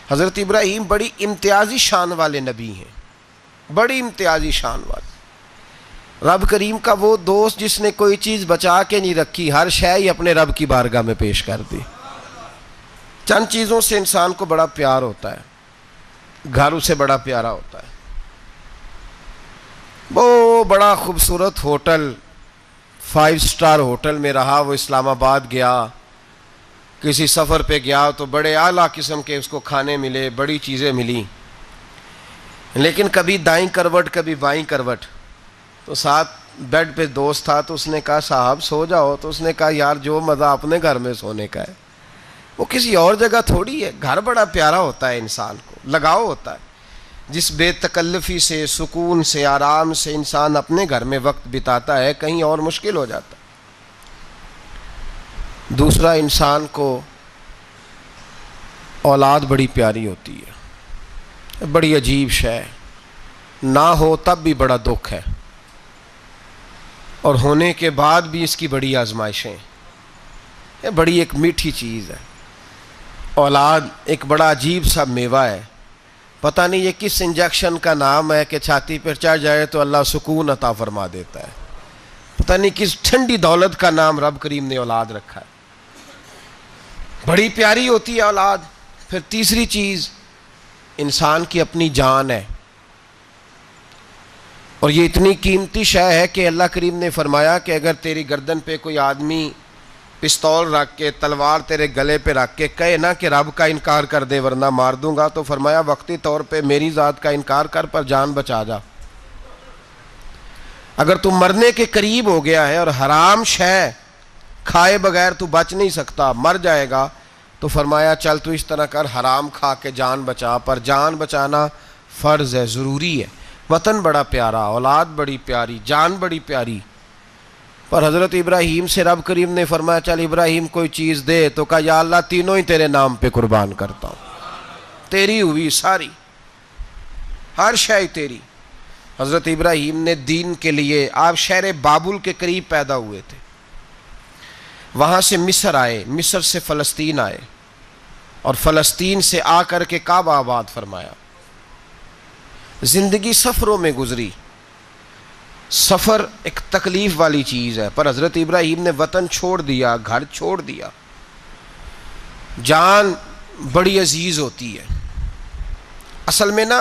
حضرت ابراہیم بڑی امتیازی شان والے نبی ہیں، بڑی امتیازی شان والے۔ رب کریم کا وہ دوست جس نے کوئی چیز بچا کے نہیں رکھی، ہر شے ہی اپنے رب کی بارگاہ میں پیش کر دی۔ چند چیزوں سے انسان کو بڑا پیار ہوتا ہے، گھر اسے بڑا پیارا ہوتا ہے۔ وہ بڑا خوبصورت ہوٹل، 5 سٹار ہوٹل میں رہا، وہ اسلام آباد گیا، کسی سفر پہ گیا تو بڑے اعلیٰ قسم کے اس کو کھانے ملے، بڑی چیزیں ملی، لیکن کبھی دائیں کروٹ کبھی بائیں کروٹ۔ تو ساتھ بیڈ پہ دوست تھا تو اس نے کہا صاحب سو جاؤ، تو اس نے کہا یار جو مزہ اپنے گھر میں سونے کا ہے وہ کسی اور جگہ تھوڑی ہے۔ گھر بڑا پیارا ہوتا ہے، انسان کو لگاؤ ہوتا ہے، جس بے تکلفی سے، سکون سے، آرام سے انسان اپنے گھر میں وقت بتاتا ہے، کہیں اور مشکل ہو جاتا ہے۔ دوسرا، انسان کو اولاد بڑی پیاری ہوتی ہے، بڑی عجیب شے، نہ ہو تب بھی بڑا دکھ ہے، اور ہونے کے بعد بھی اس کی بڑی آزمائشیں، یہ بڑی ایک میٹھی چیز ہے۔ اولاد ایک بڑا عجیب سا میوہ ہے، پتہ نہیں یہ کس انجیکشن کا نام ہے کہ چھاتی پر چڑھ جائے تو اللہ سکون عطا فرما دیتا ہے، پتہ نہیں کس ٹھنڈی دولت کا نام رب کریم نے اولاد رکھا ہے، بڑی پیاری ہوتی ہے اولاد۔ پھر تیسری چیز، انسان کی اپنی جان ہے، اور یہ اتنی قیمتی شے ہے کہ اللہ کریم نے فرمایا کہ اگر تیری گردن پہ کوئی آدمی پستول رکھ کے، تلوار تیرے گلے پہ رکھ کے کہے نا کہ رب کا انکار کر دے ورنہ مار دوں گا، تو فرمایا وقتی طور پہ میری ذات کا انکار کر پر جان بچا جا۔ اگر تو مرنے کے قریب ہو گیا ہے اور حرام شے کھائے بغیر تو بچ نہیں سکتا، مر جائے گا، تو فرمایا چل تو اس طرح کر، حرام کھا کے جان بچا، پر جان بچانا فرض ہے، ضروری ہے۔ وطن بڑا پیارا، اولاد بڑی پیاری، جان بڑی پیاری، پر حضرت ابراہیم سے رب کریم نے فرمایا چل ابراہیم کوئی چیز دے، تو کہا یا اللہ تینوں ہی تیرے نام پہ قربان کرتا ہوں، تیری ہوئی ساری، ہر شے تیری۔ حضرت ابراہیم نے دین کے لیے، آپ شہر بابل کے قریب پیدا ہوئے تھے، وہاں سے مصر آئے، مصر سے فلسطین آئے، اور فلسطین سے آ کر کے کعبہ آباد فرمایا۔ زندگی سفروں میں گزری، سفر ایک تکلیف والی چیز ہے، پر حضرت ابراہیم نے وطن چھوڑ دیا، گھر چھوڑ دیا۔ جان بڑی عزیز ہوتی ہے اصل میں نا،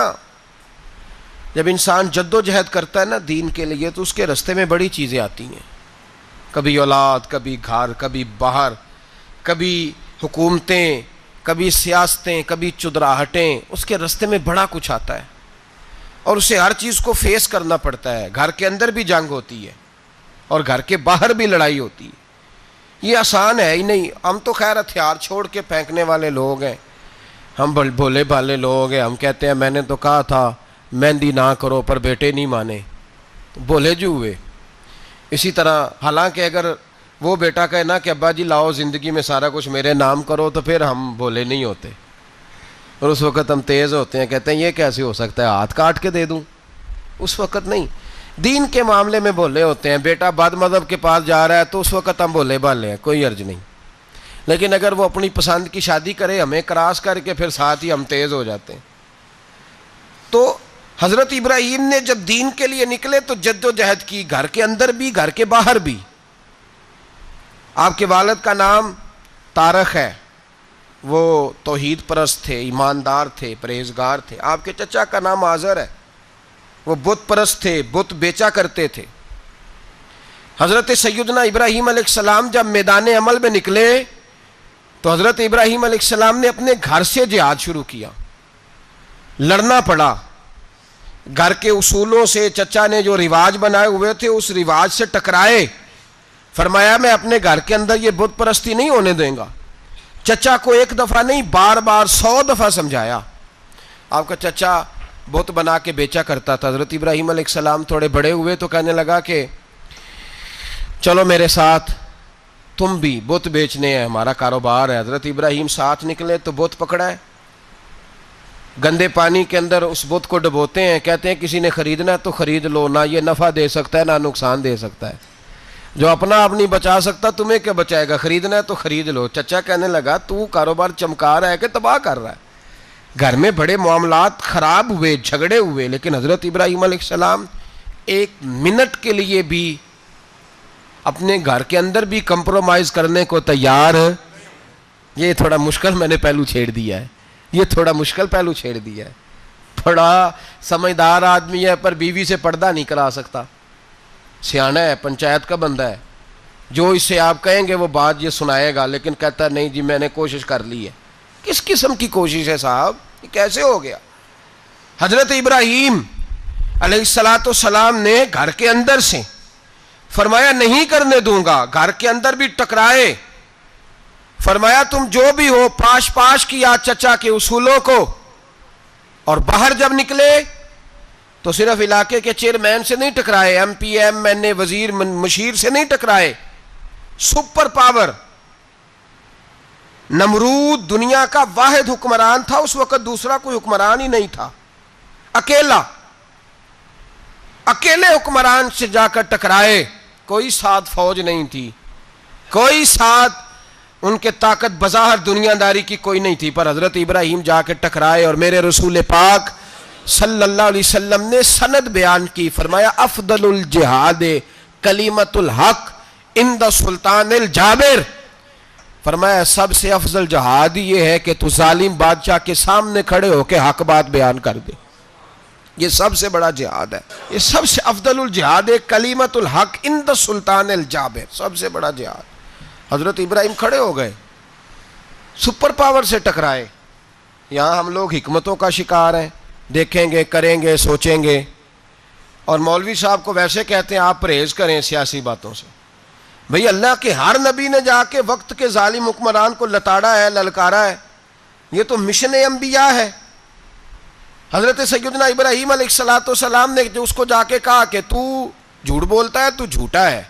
جب انسان جد و جہد کرتا ہے نا دین کے لیے تو اس کے رستے میں بڑی چیزیں آتی ہیں، کبھی اولاد، کبھی گھر، کبھی باہر، کبھی حکومتیں، کبھی سیاستیں، کبھی چدراہٹیں، اس کے رستے میں بڑا کچھ آتا ہے اور اسے ہر چیز کو فیس کرنا پڑتا ہے۔ گھر کے اندر بھی جنگ ہوتی ہے اور گھر کے باہر بھی لڑائی ہوتی ہے، یہ آسان ہے ہی نہیں۔ ہم تو خیر ہتھیار چھوڑ کے پھینکنے والے لوگ ہیں، ہم بھولے بھالے لوگ ہیں، ہم کہتے ہیں میں نے تو کہا تھا مہندی نہ کرو پر بیٹے نہیں مانے، بولے جو ہوئے۔ اسی طرح حالانکہ اگر وہ بیٹا کہے نا کہ ابا جی لاؤ زندگی میں سارا کچھ میرے نام کرو تو پھر ہم بولے نہیں ہوتے، اور اس وقت ہم تیز ہوتے ہیں، کہتے ہیں یہ کیسے ہو سکتا ہے، ہاتھ کاٹ کے دے دوں۔ اس وقت نہیں، دین کے معاملے میں بولے ہوتے ہیں، بیٹا بد مذہب کے پاس جا رہا ہے تو اس وقت ہم بولے بھالے ہیں، کوئی عرض نہیں، لیکن اگر وہ اپنی پسند کی شادی کرے ہمیں کراس کر کے، پھر ساتھ ہی ہم تیز ہو جاتے ہیں۔ تو حضرت ابراہیم نے جب دین کے لیے نکلے تو جد و جہد کی، گھر کے اندر بھی گھر کے باہر بھی۔ آپ کے والد کا نام طارق ہے، وہ توحید پرست تھے، ایماندار تھے، پرہیزگار تھے۔ آپ کے چچا کا نام آزر ہے، وہ بت پرست تھے، بت بیچا کرتے تھے۔ حضرت سیدنا ابراہیم علیہ السلام جب میدان عمل میں نکلے تو حضرت ابراہیم علیہ السلام نے اپنے گھر سے جہاد شروع کیا، لڑنا پڑا، گھر کے اصولوں سے، چچا نے جو رواج بنائے ہوئے تھے اس رواج سے ٹکرائے، فرمایا میں اپنے گھر کے اندر یہ بت پرستی نہیں ہونے دیں گا۔ چچا کو ایک دفعہ نہیں بار بار 100 دفعہ سمجھایا۔ آپ کا چچا بت بنا کے بیچا کرتا تھا۔ حضرت ابراہیم علیہ السلام تھوڑے بڑے ہوئے تو کہنے لگا کہ چلو میرے ساتھ، تم بھی بت بیچنے ہیں، ہمارا کاروبار ہے۔ حضرت ابراہیم ساتھ نکلے تو بت پکڑا ہے، گندے پانی کے اندر اس بت کو ڈبوتے ہیں، کہتے ہیں کسی نے خریدنا ہے تو خرید لو، نہ یہ نفع دے سکتا ہے نہ نقصان دے سکتا ہے، جو اپنا آپ نہیں بچا سکتا تمہیں کیا بچائے گا، خریدنا ہے تو خرید لو۔ چچا کہنے لگا تو کاروبار چمکا رہا ہے کہ تباہ کر رہا ہے؟ گھر میں بڑے معاملات خراب ہوئے، جھگڑے ہوئے، لیکن حضرت ابراہیم علیہ السلام ایک منٹ کے لیے بھی اپنے گھر کے اندر بھی کمپرومائز کرنے کو تیار. یہ تھوڑا مشکل میں نے پہلو چھیڑ دیا ہے، یہ تھوڑا مشکل پہلو چھیڑ دیا ہے. بڑا سمجھدار آدمی ہے پر بیوی سے پردہ نہیں کرا سکتا، سیانا ہے، پنچایت کا بندہ ہے، جو اس سے آپ کہیں گے وہ بات یہ سنائے گا، لیکن کہتا ہے نہیں جی میں نے کوشش کر لی ہے. کس قسم کی کوشش ہے صاحب؟ یہ کیسے ہو گیا؟ حضرت ابراہیم علیہ السلام نے گھر کے اندر سے فرمایا نہیں کرنے دوں گا. گھر کے اندر بھی ٹکرائے، فرمایا تم جو بھی ہو پاش پاش کیا چچا کے اصولوں کو، اور باہر جب نکلے تو صرف علاقے کے چیئرمین سے نہیں ٹکرائے، ایم پی ایم این اے وزیر مشیر سے نہیں ٹکرائے، سپر پاور نمرود دنیا کا واحد حکمران تھا اس وقت، دوسرا کوئی حکمران ہی نہیں تھا، اکیلے حکمران سے جا کر ٹکرائے. کوئی ساتھ فوج نہیں تھی، کوئی ساتھ ان کے طاقت بظاہر دنیا داری کی کوئی نہیں تھی، پر حضرت ابراہیم جا کے ٹکرائے. اور میرے رسول پاک صلی اللہ علیہ وسلم نے سند بیان کی، فرمایا افضل الجہاد کلمۃ الحق عند سلطان الجابر. فرمایا سب سے افضل جہاد یہ ہے کہ تو ظالم بادشاہ کے سامنے کھڑے ہو کے حق بات بیان کر دے. یہ سب سے بڑا جہاد ہے، یہ سب سے افضل الجہاد کلمۃ الحق عند سلطان الجابر، سب سے بڑا جہاد. حضرت ابراہیم کھڑے ہو گئے، سپر پاور سے ٹکرائے. یہاں ہم لوگ حکمتوں کا شکار ہیں، دیکھیں گے، کریں گے، سوچیں گے، اور مولوی صاحب کو ویسے کہتے ہیں آپ پرہیز کریں سیاسی باتوں سے. بھئی اللہ کے ہر نبی نے جا کے وقت کے ظالم حکمران کو لتاڑا ہے، للکارا ہے. یہ تو مشن انبیاء ہے. حضرت سیدنا ابراہیم علیہ السلام نے جو اس کو جا کے کہا کہ تو جھوٹ بولتا ہے، تو جھوٹا ہے،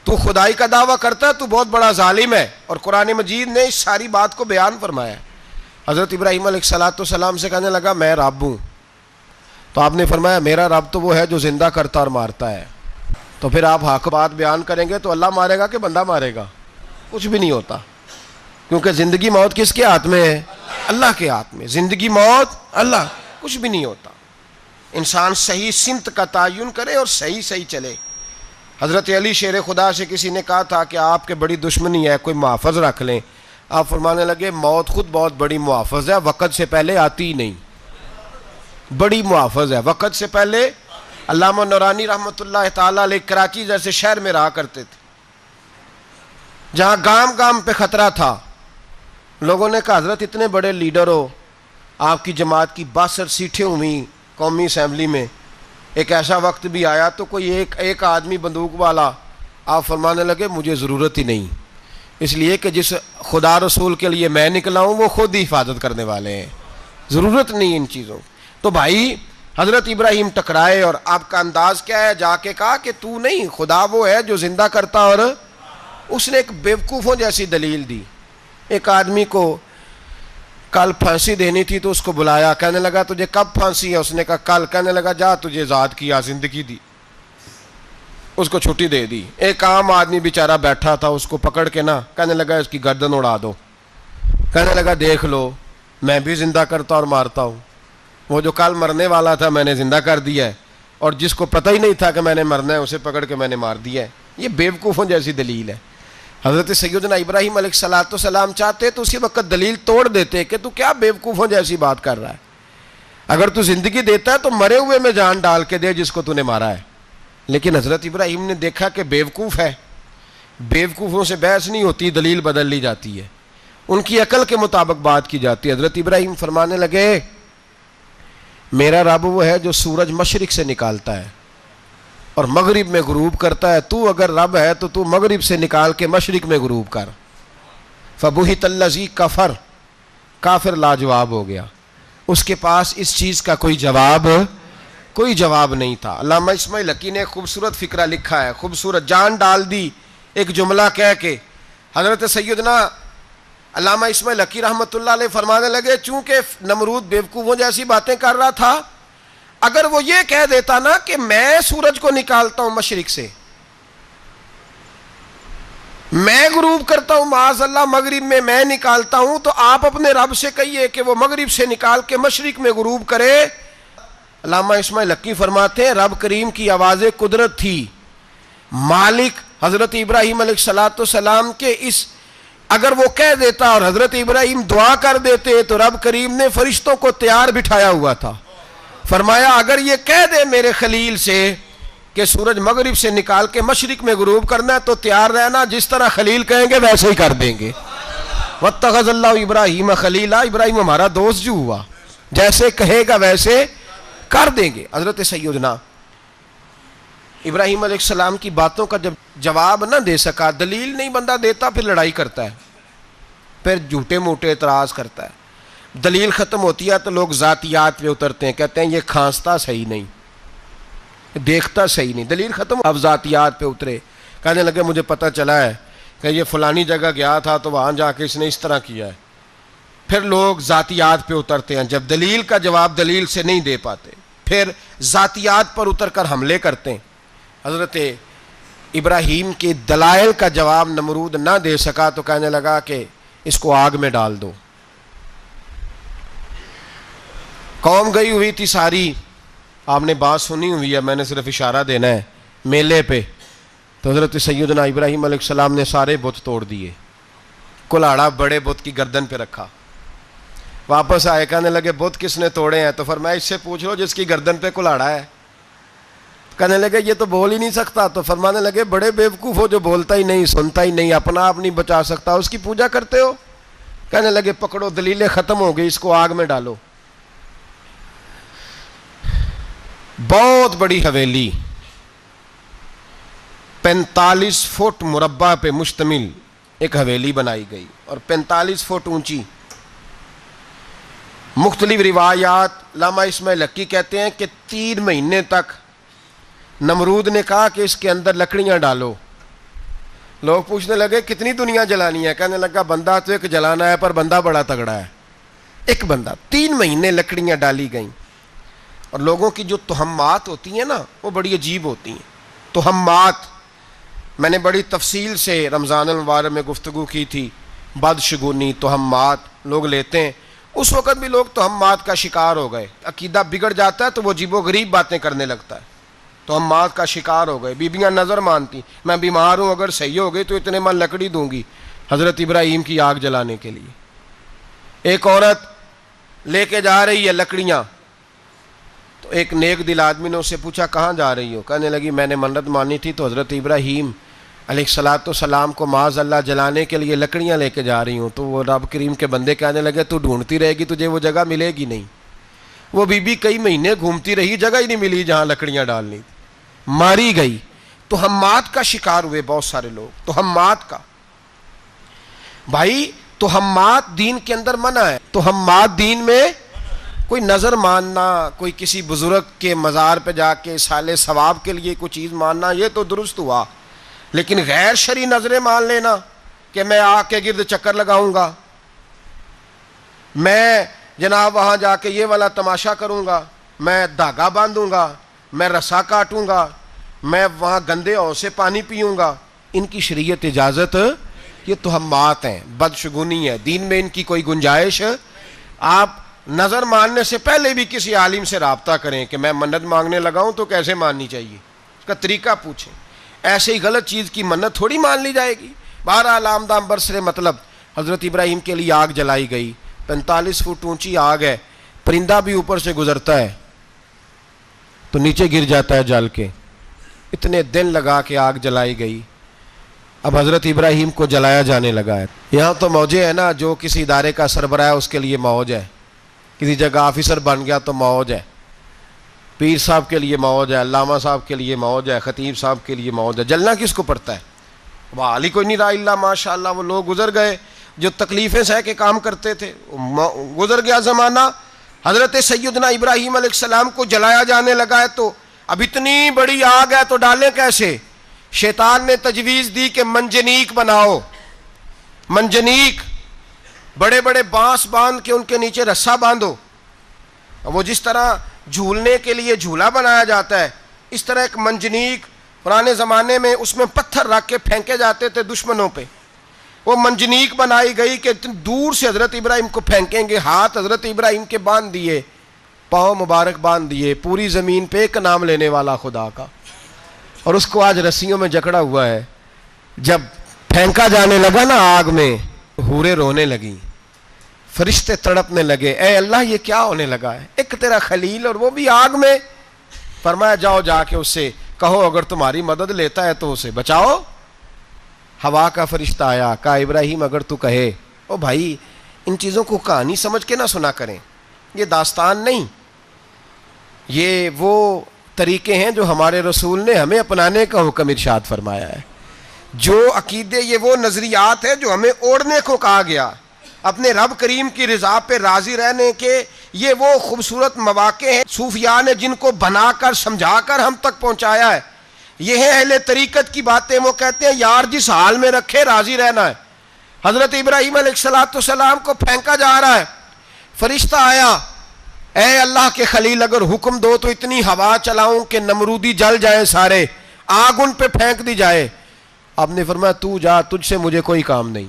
تو خدائی کا دعویٰ کرتا ہے، تو بہت بڑا ظالم ہے. اور قرآن مجید نے اس ساری بات کو بیان فرمایا. حضرت ابراہیم علیہ السلام سے کہنے لگا میں رب ہوں. تو آپ نے فرمایا میرا رب تو وہ ہے جو زندہ کرتا اور مارتا ہے. تو پھر آپ حق بات بیان کریں گے تو اللہ مارے گا کہ بندہ مارے گا؟ کچھ بھی نہیں ہوتا، کیونکہ زندگی موت کس کے ہاتھ میں ہے؟ اللہ کے ہاتھ میں. زندگی موت اللہ، کچھ بھی نہیں ہوتا. انسان صحیح سمت کا تعین کرے اور صحیح چلے. حضرت علی شیر خدا سے کسی نے کہا تھا کہ آپ کے بڑی دشمنی ہے، کوئی محافظ رکھ لیں. آپ فرمانے لگے موت خود بہت بڑی محافظ ہے، وقت سے پہلے آتی ہی نہیں. بڑی محافظ ہے، وقت سے پہلے. علامہ نورانی رحمۃ اللہ تعالیٰ علیہ کراچی جیسے شہر میں رہا کرتے تھے، جہاں گام پہ خطرہ تھا. لوگوں نے کہا حضرت اتنے بڑے لیڈر ہو، آپ کی جماعت کی 62 سیٹیں ہوئیں قومی اسمبلی میں، ایک ایسا وقت بھی آیا تو کوئی ایک آدمی بندوق والا. آپ فرمانے لگے مجھے ضرورت ہی نہیں، اس لیے کہ جس خدا رسول کے لیے میں نکلا ہوں وہ خود ہی حفاظت کرنے والے ہیں، ضرورت نہیں ان چیزوں. تو بھائی حضرت ابراہیم ٹکرائے، اور آپ کا انداز کیا ہے؟ جا کے کہا کہ تو نہیں، خدا وہ ہے جو زندہ کرتا. اور اس نے ایک بیوقوفوں جیسی دلیل دی. ایک آدمی کو کل پھانسی دینی تھی تو اس کو بلایا، کہنے لگا تجھے کب پھانسی ہے؟ اس نے کہا کل. کہنے لگا جا تجھے ذات کیا زندگی دی، اس کو چھٹی دے دی. ایک عام آدمی بیچارہ بیٹھا تھا، اس کو پکڑ کے نا کہنے لگا اس کی گردن اڑا دو. کہنے لگا دیکھ لو میں بھی زندہ کرتا اور مارتا ہوں، وہ جو کل مرنے والا تھا میں نے زندہ کر دیا ہے، اور جس کو پتہ ہی نہیں تھا کہ میں نے مرنا ہے اسے پکڑ کے میں نے مار دیا ہے. یہ بیوقوفوں جیسی دلیل ہے. حضرت سیدنا ابراہیم علیہ السلام چاہتے تو اسی وقت دلیل توڑ دیتے کہ تو کیا بیوقوفوں جیسی بات کر رہا ہے، اگر تو زندگی دیتا ہے تو مرے ہوئے میں جان ڈال کے دے جس کو تو نے مارا ہے. لیکن حضرت ابراہیم نے دیکھا کہ بیوقوف ہے، بیوقوفوں سے بحث نہیں ہوتی، دلیل بدل لی جاتی ہے، ان کی عقل کے مطابق بات کی جاتی ہے. حضرت ابراہیم فرمانے لگے میرا رب وہ ہے جو سورج مشرق سے نکالتا ہے اور مغرب میں غروب کرتا ہے. تو اگر رب ہے تو تو مغرب سے نکال کے مشرق میں غروب کر. فبہت الذی کفر، کافر لاجواب ہو گیا، اس کے پاس اس چیز کا کوئی جواب نہیں تھا. علامہ اسماعیل حقی نے خوبصورت فقرہ لکھا ہے، خوبصورت جان ڈال دی ایک جملہ کہہ کے. حضرت سیدنا علامہ اسماعیل حقی رحمۃ اللہ علیہ فرمانے لگے چونکہ نمرود بیوقوفوں جیسی باتیں کر رہا تھا، اگر وہ یہ کہہ دیتا نا کہ میں سورج کو نکالتا ہوں مشرق سے، میں غروب کرتا ہوں معاذ اللہ مغرب میں نکالتا ہوں، تو آپ اپنے رب سے کہیے کہ وہ مغرب سے نکال کے مشرق میں غروب کرے۔ علامہ اسماعیل حقی فرماتے ہیں رب کریم کی آواز قدرت تھی، مالک حضرت ابراہیم علیہ السلام کے اس اگر وہ کہہ دیتا اور حضرت ابراہیم دعا کر دیتے تو رب کریم نے فرشتوں کو تیار بٹھایا ہوا تھا، فرمایا اگر یہ کہہ دے میرے خلیل سے کہ سورج مغرب سے نکال کے مشرق میں غروب کرنا ہے تو تیار رہنا، جس طرح خلیل کہیں گے ویسے ہی کر دیں گے۔ واتخذ اللہ ابراہیم خلیلا، ابراہیم ہمارا دوست جو ہوا، جیسے کہے گا ویسے کر دیں گے۔ حضرت سیدنا ابراہیم علیہ السلام کی باتوں کا جب جواب نہ دے سکا، دلیل نہیں بندہ دیتا، پھر لڑائی کرتا ہے، پھر جھوٹے موٹے اعتراض کرتا ہے۔ دلیل ختم ہوتی ہے تو لوگ ذاتیات پہ اترتے ہیں، کہتے ہیں یہ کھانستا صحیح نہیں، دیکھتا صحیح نہیں، دلیل ختم، اب ذاتیات پہ اترے، کہنے لگے مجھے پتہ چلا ہے کہ یہ فلانی جگہ گیا تھا تو وہاں جا کے اس نے اس طرح کیا ہے۔ پھر لوگ ذاتیات پہ اترتے ہیں، جب دلیل کا جواب دلیل سے نہیں دے پاتے پھر ذاتیات پر اتر کر حملے کرتے ہیں۔ حضرت ابراہیم کے دلائل کا جواب نمرود نہ دے سکا تو کہنے لگا کہ اس کو آگ میں ڈال دو۔ قوم گئی ہوئی تھی ساری، آپ نے بات سنی ہوئی ہے، میں نے صرف اشارہ دینا ہے، میلے پہ تو حضرت سیدنا ابراہیم علیہ السلام نے سارے بت توڑ دیے، کلاڑا بڑے بت کی گردن پہ رکھا، واپس آئے کہنے لگے بت کس نے توڑے ہیں؟ تو فرمایا اس سے پوچھ لو جس کی گردن پہ کلاڑا ہے۔ کہنے لگے یہ تو بول ہی نہیں سکتا، تو فرمانے لگے بڑے بیوقوف ہو جو بولتا ہی نہیں، سنتا ہی نہیں، اپنا آپ نہیں بچا سکتا، اس کی پوجا کرتے ہو؟ کہنے لگے پکڑو دلیلیں ختم ہو گئی، اس کو آگ میں ڈالو۔ بہت بڑی حویلی 45 فٹ مربع پہ مشتمل ایک حویلی بنائی گئی اور 45 فٹ اونچی۔ مختلف روایات، علامہ اسماعیل حقی کہتے ہیں کہ 3 مہینے تک نمرود نے کہا کہ اس کے اندر لکڑیاں ڈالو۔ لوگ پوچھنے لگے کتنی دنیا جلانی ہے؟ کہنے لگا بندہ تو ایک جلانا ہے، پر بندہ بڑا تگڑا ہے، ایک بندہ۔ 3 مہینے لکڑیاں ڈالی گئیں، اور لوگوں کی جو تہمات ہوتی ہیں نا وہ بڑی عجیب ہوتی ہیں۔ تہمات میں نے بڑی تفصیل سے رمضان المبارک میں گفتگو کی تھی، بدشگونی تہمات لوگ لیتے ہیں، اس وقت بھی لوگ تہمات کا شکار ہو گئے، عقیدہ بگڑ جاتا ہے تو وہ عجیب و غریب باتیں کرنے لگتا ہے، تہمات کا شکار ہو گئے۔ بیبیاں نظر مانتی، میں بیمار ہوں اگر صحیح ہو گئی تو اتنے من لکڑی دوں گی حضرت ابراہیم کی آگ جلانے کے لیے۔ ایک عورت لے کے جا رہی ہے لکڑیاں، تو ایک نیک دل آدمی نے اس سے پوچھا کہاں جا رہی ہو؟ کہنے لگی میں نے منت مانی تھی تو حضرت ابراہیم علیہ السلام کو معاذ اللہ جلانے کے لیے لکڑیاں لے کے جا رہی ہوں۔ تو وہ رب کریم کے بندے کہنے لگے تو ڈھونڈتی رہے گی، تجھے وہ جگہ ملے گی نہیں۔ وہ بی بی کئی مہینے گھومتی رہی، جگہ ہی نہیں ملی جہاں لکڑیاں ڈالنی تھی، ماری گئی۔ تہمات کا شکار ہوئے بہت سارے لوگ، تہمات کا۔ بھائی تہمات دین کے اندر منع ہے، تہمات دین میں کوئی نظر ماننا، کوئی کسی بزرگ کے مزار پہ جا کے سالے ثواب کے لیے کوئی چیز ماننا، یہ تو درست ہوا، لیکن غیر شرعی نظریں مان لینا کہ میں آگ کے گرد چکر لگاؤں گا، میں جناب وہاں جا کے یہ والا تماشا کروں گا، میں دھاگا باندھوں گا، میں رسا کاٹوں گا، میں وہاں گندے ہو سے پانی پیوں گا، ان کی شریعت اجازت، یہ تہمات ہیں، بدشگونی ہے، دین میں ان کی کوئی گنجائش۔ آپ نظر ماننے سے پہلے بھی کسی عالم سے رابطہ کریں کہ میں منت مانگنے لگا ہوں تو کیسے ماننی چاہیے، اس کا طریقہ پوچھیں، ایسے ہی غلط چیز کی منت تھوڑی مان لی جائے گی۔ بہرحال آمدام برسر مطلب حضرت ابراہیم کے لیے آگ جلائی گئی، 45 فٹ اونچی آگ ہے، پرندہ بھی اوپر سے گزرتا ہے تو نیچے گر جاتا ہے جل کے، اتنے دن لگا کے آگ جلائی گئی۔ اب حضرت ابراہیم کو جلایا جانے لگا ہے۔ یہاں تو موجیں ہیں نا، جو کسی ادارے کا سربراہ ہے اس کے لیے موج ہے، کسی جگہ آفیسر بن گیا تو موج ہے، پیر صاحب کے لیے موج ہے، علامہ صاحب کے لیے موج ہے، خطیب صاحب کے لیے موج ہے۔ جلنا کس کو پڑتا ہے؟ وہ علی کوئی نہیں رہا اللہ ماشاء اللہ، وہ لوگ گزر گئے جو تکلیفیں سہ کے کام کرتے تھے، گزر گیا زمانہ۔ حضرت سیدنا ابراہیم علیہ السلام کو جلایا جانے لگا ہے، تو اب اتنی بڑی آگ ہے تو ڈالیں کیسے؟ شیطان نے تجویز دی کہ منجنیق بناؤ، منجنیق، بڑے بڑے بانس باندھ کے ان کے نیچے رسا باندھو، وہ جس طرح جھولنے کے لیے جھولا بنایا جاتا ہے اس طرح ایک منجنیق پرانے زمانے میں اس میں پتھر رکھ کے پھینکے جاتے تھے دشمنوں پہ. وہ منجنیق بنائی گئی کہ دور سے حضرت ابراہیم کو پھینکیں گے. ہاتھ حضرت ابراہیم کے باندھ دیے, پاؤں مبارک باندھ دیے, پوری زمین پہ ایک نام لینے والا خدا کا. اور اس کو آج رسیوں میں جکڑا ہوا ہے. جب پھینکا جانے لگا نا آگ میں, حوریں رونے لگیں, فرشتے تڑپنے لگے, اے اللہ یہ کیا ہونے لگا ہے, ایک تیرا خلیل اور وہ بھی آگ میں. فرمایا جاؤ جا کے اس سے کہو اگر تمہاری مدد لیتا ہے تو اسے بچاؤ. ہوا کا فرشتہ آیا, کہا ابراہیم اگر تو کہے. او بھائی ان چیزوں کو کہانی سمجھ کے نہ سنا کریں, یہ داستان نہیں, یہ وہ طریقے ہیں جو ہمارے رسول نے ہمیں اپنانے کا حکم ارشاد فرمایا ہے. جو عقیدے, یہ وہ نظریات ہیں جو ہمیں اوڑھنے کو کہا گیا. اپنے رب کریم کی رضا پہ راضی رہنے کے یہ وہ خوبصورت مواقع ہیں صوفیاء نے جن کو بنا کر سمجھا کر ہم تک پہنچایا ہے. یہ ہے اہل طریقت کی باتیں. وہ کہتے ہیں یار جس حال میں رکھے راضی رہنا ہے. حضرت ابراہیم علیہ السلام کو پھینکا جا رہا ہے, فرشتہ آیا, اے اللہ کے خلیل اگر حکم دو تو اتنی ہوا چلاؤں کہ نمرودی جل جائیں سارے, آگ ان پہ پھینک دی جائے. آپ نے فرمایا تو جا, تجھ سے مجھے کوئی کام نہیں.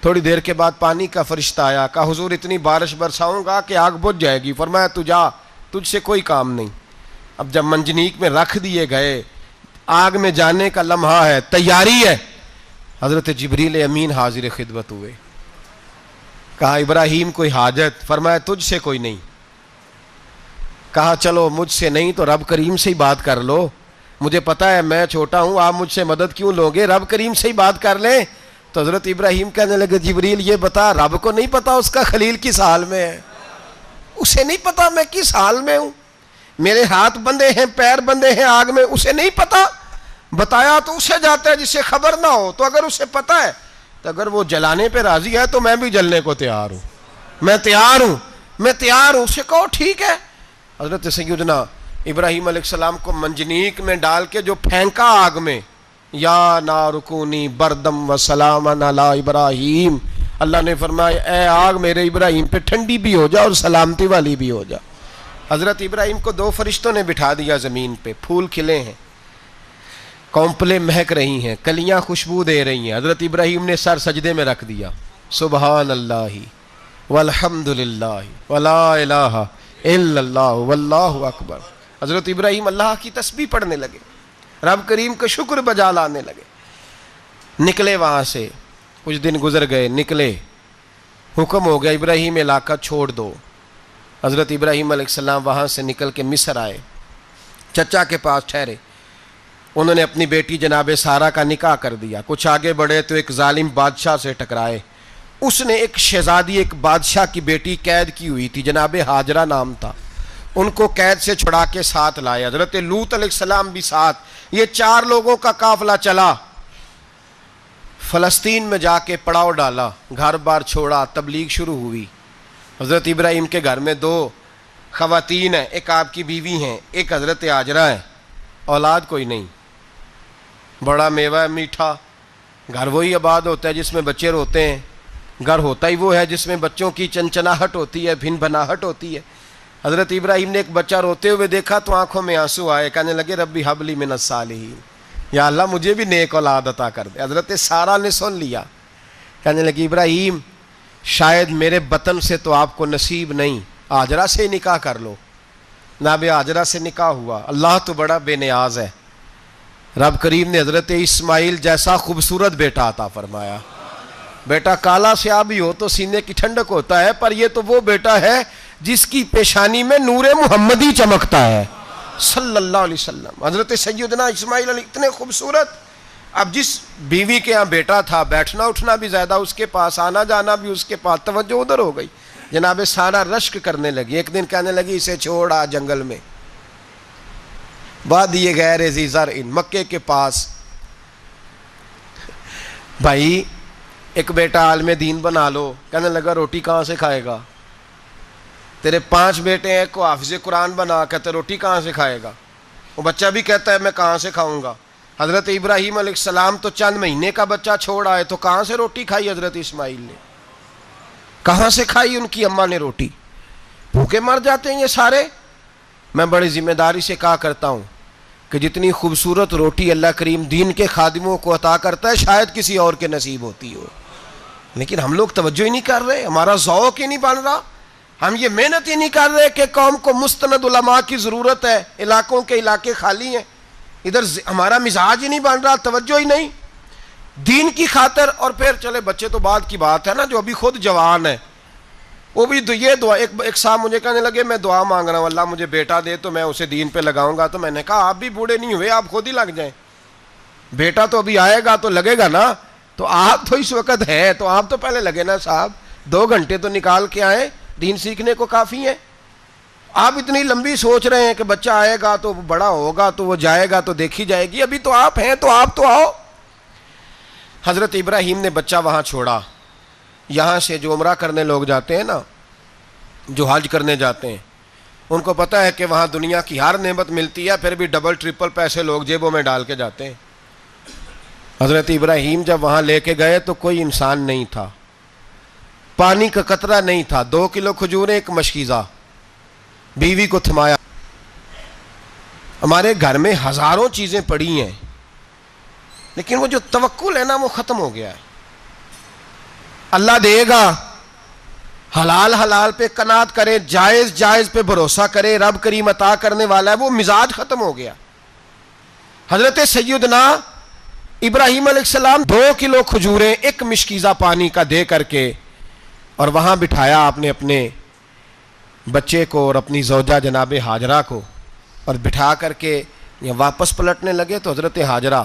تھوڑی دیر کے بعد پانی کا فرشتہ آیا, کہا حضور اتنی بارش برساؤں گا کہ آگ بجھ جائے گی. فرمایا تو جا, تجھ سے کوئی کام نہیں. اب جب منجنیق میں رکھ دیے گئے, آگ میں جانے کا لمحہ ہے, تیاری ہے, حضرت جبریل امین حاضر خدمت ہوئے. کہا ابراہیم کوئی حاجت؟ فرمایا تجھ سے کوئی نہیں. کہا چلو مجھ سے نہیں تو رب کریم سے ہی بات کر لو, مجھے پتا ہے میں چھوٹا ہوں, آپ مجھ سے مدد کیوں لو گے, رب کریم سے ہی بات کر لیں. تو حضرت ابراہیم کہنے لگے جبریل یہ بتا, رب کو نہیں پتا اس کا خلیل کس حال میں ہے؟ اسے نہیں پتا میں کس حال میں ہوں, میرے ہاتھ بندے ہیں, پیر بندے ہیں آگ میں, اسے نہیں پتا. بتایا تو اسے جاتا ہے جسے خبر نہ ہو. تو اگر اسے پتا ہے تو اگر وہ جلانے پہ راضی ہے تو میں بھی جلنے کو تیار ہوں, میں تیار ہوں. اسے کہو ٹھیک ہے. حضرت سیدنا ابراہیم علیہ السلام کو منجنیق میں ڈال کے جو پھینکا آگ میں, یا نارکونی بردم و سلام علی ابراہیم, اللہ نے فرمایا اے آگ میرے ابراہیم پہ ٹھنڈی بھی ہو جا اور سلامتی والی بھی ہو جا. حضرت ابراہیم کو دو فرشتوں نے بٹھا دیا زمین پہ, پھول کھلے ہیں, کونپلیں مہک رہی ہیں, کلیاں خوشبو دے رہی ہیں. حضرت ابراہیم نے سر سجدے میں رکھ دیا, سبحان اللہ والحمد للہ ولا الہ الا اللہ واللہ اکبر. حضرت ابراہیم اللہ کی تسبیح پڑھنے لگے, رب کریم کا شکر بجا لانے لگے. نکلے وہاں سے, کچھ دن گزر گئے, نکلے, حکم ہو گیا ابراہیم علاقہ چھوڑ دو. حضرت ابراہیم علیہ السلام وہاں سے نکل کے مصر آئے, چچا کے پاس ٹھہرے. انہوں نے اپنی بیٹی جناب سارہ کا نکاح کر دیا. کچھ آگے بڑھے تو ایک ظالم بادشاہ سے ٹکرائے. اس نے ایک شہزادی, ایک بادشاہ کی بیٹی قید کی ہوئی تھی, جناب ہاجرہ نام تھا, ان کو قید سے چھڑا کے ساتھ لائے. حضرت لوط علیہ السلام بھی ساتھ. یہ 4 لوگوں کا قافلہ چلا, فلسطین میں جا کے پڑاؤ ڈالا, گھر بار چھوڑا, تبلیغ شروع ہوئی. حضرت ابراہیم کے گھر میں 2 خواتین ہیں, ایک آپ کی بیوی ہیں, ایک حضرت ہاجرہ ہیں. اولاد کوئی نہیں, بڑا میوہ ہے میٹھا. گھر وہی آباد ہوتا ہے جس میں بچے روتے ہیں, گھر ہوتا ہی وہ ہے جس میں بچوں کی چنچناہٹ ہوتی ہے, بھن بھناہٹ ہوتی ہے. حضرت ابراہیم نے ایک بچہ روتے ہوئے دیکھا تو آنکھوں میں آنسو آئے, کہنے لگے ربی حب لی من الصالحین, یا اللہ مجھے بھی نیک اولاد عطا کر دے. حضرت سارہ نے سن لیا, کہنے لگی ابراہیم شاید میرے بطن سے تو آپ کو نصیب نہیں, ہاجرہ سے نکاح کر لو. جناب ہاجرہ سے نکاح ہوا. اللہ تو بڑا بے نیاز ہے, رب کریم نے حضرت اسماعیل جیسا خوبصورت بیٹا عطا فرمایا. بیٹا کالا سیاہ بھی ہو تو سینے کی ٹھنڈک ہوتا ہے, پر یہ تو وہ بیٹا ہے جس کی پیشانی میں نور محمدی چمکتا ہے صلی اللہ علیہ وسلم. حضرت سیدنا اسماعیل علیہ اتنے خوبصورت. اب جس بیوی کے ہاں بیٹا تھا, بیٹھنا اٹھنا بھی زیادہ اس کے پاس, آنا جانا بھی اس کے پاس, توجہ ادھر ہو گئی. جناب سارہ رشک کرنے لگی. ایک دن کہنے لگی اسے چھوڑ آ جنگل میں, وادی غیر ذی زرع, مکے کے پاس. بھائی ایک بیٹا عالم دین بنا لو. کہنے لگا روٹی کہاں سے کھائے گا, تیرے 5 بیٹے ہیں, کو حافظ قرآن بنا, کہتے روٹی کہاں سے کھائے گا. وہ بچہ بھی کہتا ہے میں کہاں سے کھاؤں گا. حضرت ابراہیم علیہ السلام تو چند مہینے کا بچہ چھوڑ آئے, تو کہاں سے روٹی کھائی حضرت اسماعیل نے, کہاں سے کھائی ان کی اماں نے روٹی. بھوکے مر جاتے ہیں یہ سارے. میں بڑی ذمہ داری سے کہا کرتا ہوں, کہ جتنی خوبصورت روٹی اللہ کریم دین کے خادموں کو عطا کرتا ہے شاید کسی اور کے نصیب ہوتی ہو، لیکن ہم لوگ توجہ ہی نہیں کر رہے، ہمارا ذوق ہی نہیں بن رہا، ہم یہ محنت ہی نہیں کر رہے کہ قوم کو مستند علماء کی ضرورت ہے، علاقوں کے علاقے خالی ہیں، ادھر ہمارا مزاج ہی نہیں بن رہا، توجہ ہی نہیں دین کی خاطر۔ اور پھر چلے بچے تو بعد کی بات ہے نا، جو ابھی خود جوان ہے وہ بھی یہ دعا، ایک صاحب مجھے کہنے لگے میں دعا مانگ رہا ہوں اللہ مجھے بیٹا دے تو میں اسے دین پہ لگاؤں گا، تو میں نے کہا آپ بھی بوڑھے نہیں ہوئے، آپ خود ہی لگ جائیں، بیٹا تو ابھی آئے گا تو لگے گا نا، تو آپ تو اس وقت ہے تو آپ تو پہلے لگے نا صاحب، 2 گھنٹے تو نکال کے آئیں، دین سیکھنے کو کافی ہے۔ آپ اتنی لمبی سوچ رہے ہیں کہ بچہ آئے گا تو بڑا ہوگا تو وہ جائے گا تو دیکھی جائے گی، ابھی تو آپ ہیں تو آپ تو آؤ۔ حضرت ابراہیم نے بچہ وہاں چھوڑا، یہاں سے جو عمرہ کرنے لوگ جاتے ہیں نا، جو حج کرنے جاتے ہیں، ان کو پتہ ہے کہ وہاں دنیا کی ہر نعمت ملتی ہے، پھر بھی ڈبل ٹرپل پیسے لوگ جیبوں میں ڈال کے جاتے ہیں۔ حضرت ابراہیم جب وہاں لے کے گئے تو کوئی انسان نہیں تھا، پانی کا قطرہ نہیں تھا، 2 کلو کھجوریں، ایک مشکیزہ، بیوی کو تھمایا۔ ہمارے گھر میں ہزاروں چیزیں پڑی ہیں لیکن وہ جو توکل ہے نا وہ ختم ہو گیا ہے۔ اللہ دے گا، حلال حلال پہ قناعت کرے، جائز جائز پہ بھروسہ کرے، رب کریم عطا کرنے والا ہے، وہ مزاج ختم ہو گیا۔ حضرت سیدنا ابراہیم علیہ السلام 2 کلو کھجوریں، ایک مشکیزہ پانی کا دے کر کے، اور وہاں بٹھایا آپ نے اپنے بچے کو اور اپنی زوجہ جناب ہاجرہ کو، اور بٹھا کر کے واپس پلٹنے لگے تو حضرت ہاجرہ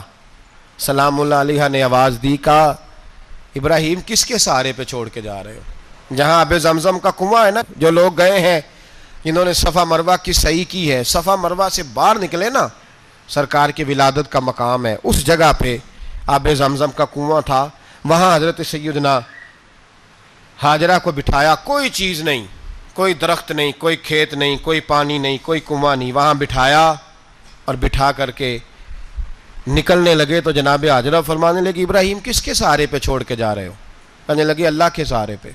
سلام اللہ علیہ نے آواز دی، کہا ابراہیم کس کے سہارے پہ چھوڑ کے جا رہے ہو؟ جہاں آب زمزم کا کنواں ہے نا، جو لوگ گئے ہیں جنہوں نے صفا مروہ کی صحیح کی ہے، صفا مروہ سے باہر نکلے نا، سرکار کی ولادت کا مقام ہے، اس جگہ پہ آب زمزم کا کنواں تھا، وہاں حضرت سیدنا ہاجرہ کو بٹھایا، کوئی چیز نہیں، کوئی درخت نہیں، کوئی کھیت نہیں، کوئی پانی نہیں، کوئی کنواں نہیں، وہاں بٹھایا اور بٹھا کر کے نکلنے لگے تو جناب ہاجرہ فرمانے لگی ابراہیم کس کے سہارے پہ چھوڑ کے جا رہے ہو؟ کہنے لگی اللہ کے سہارے پہ۔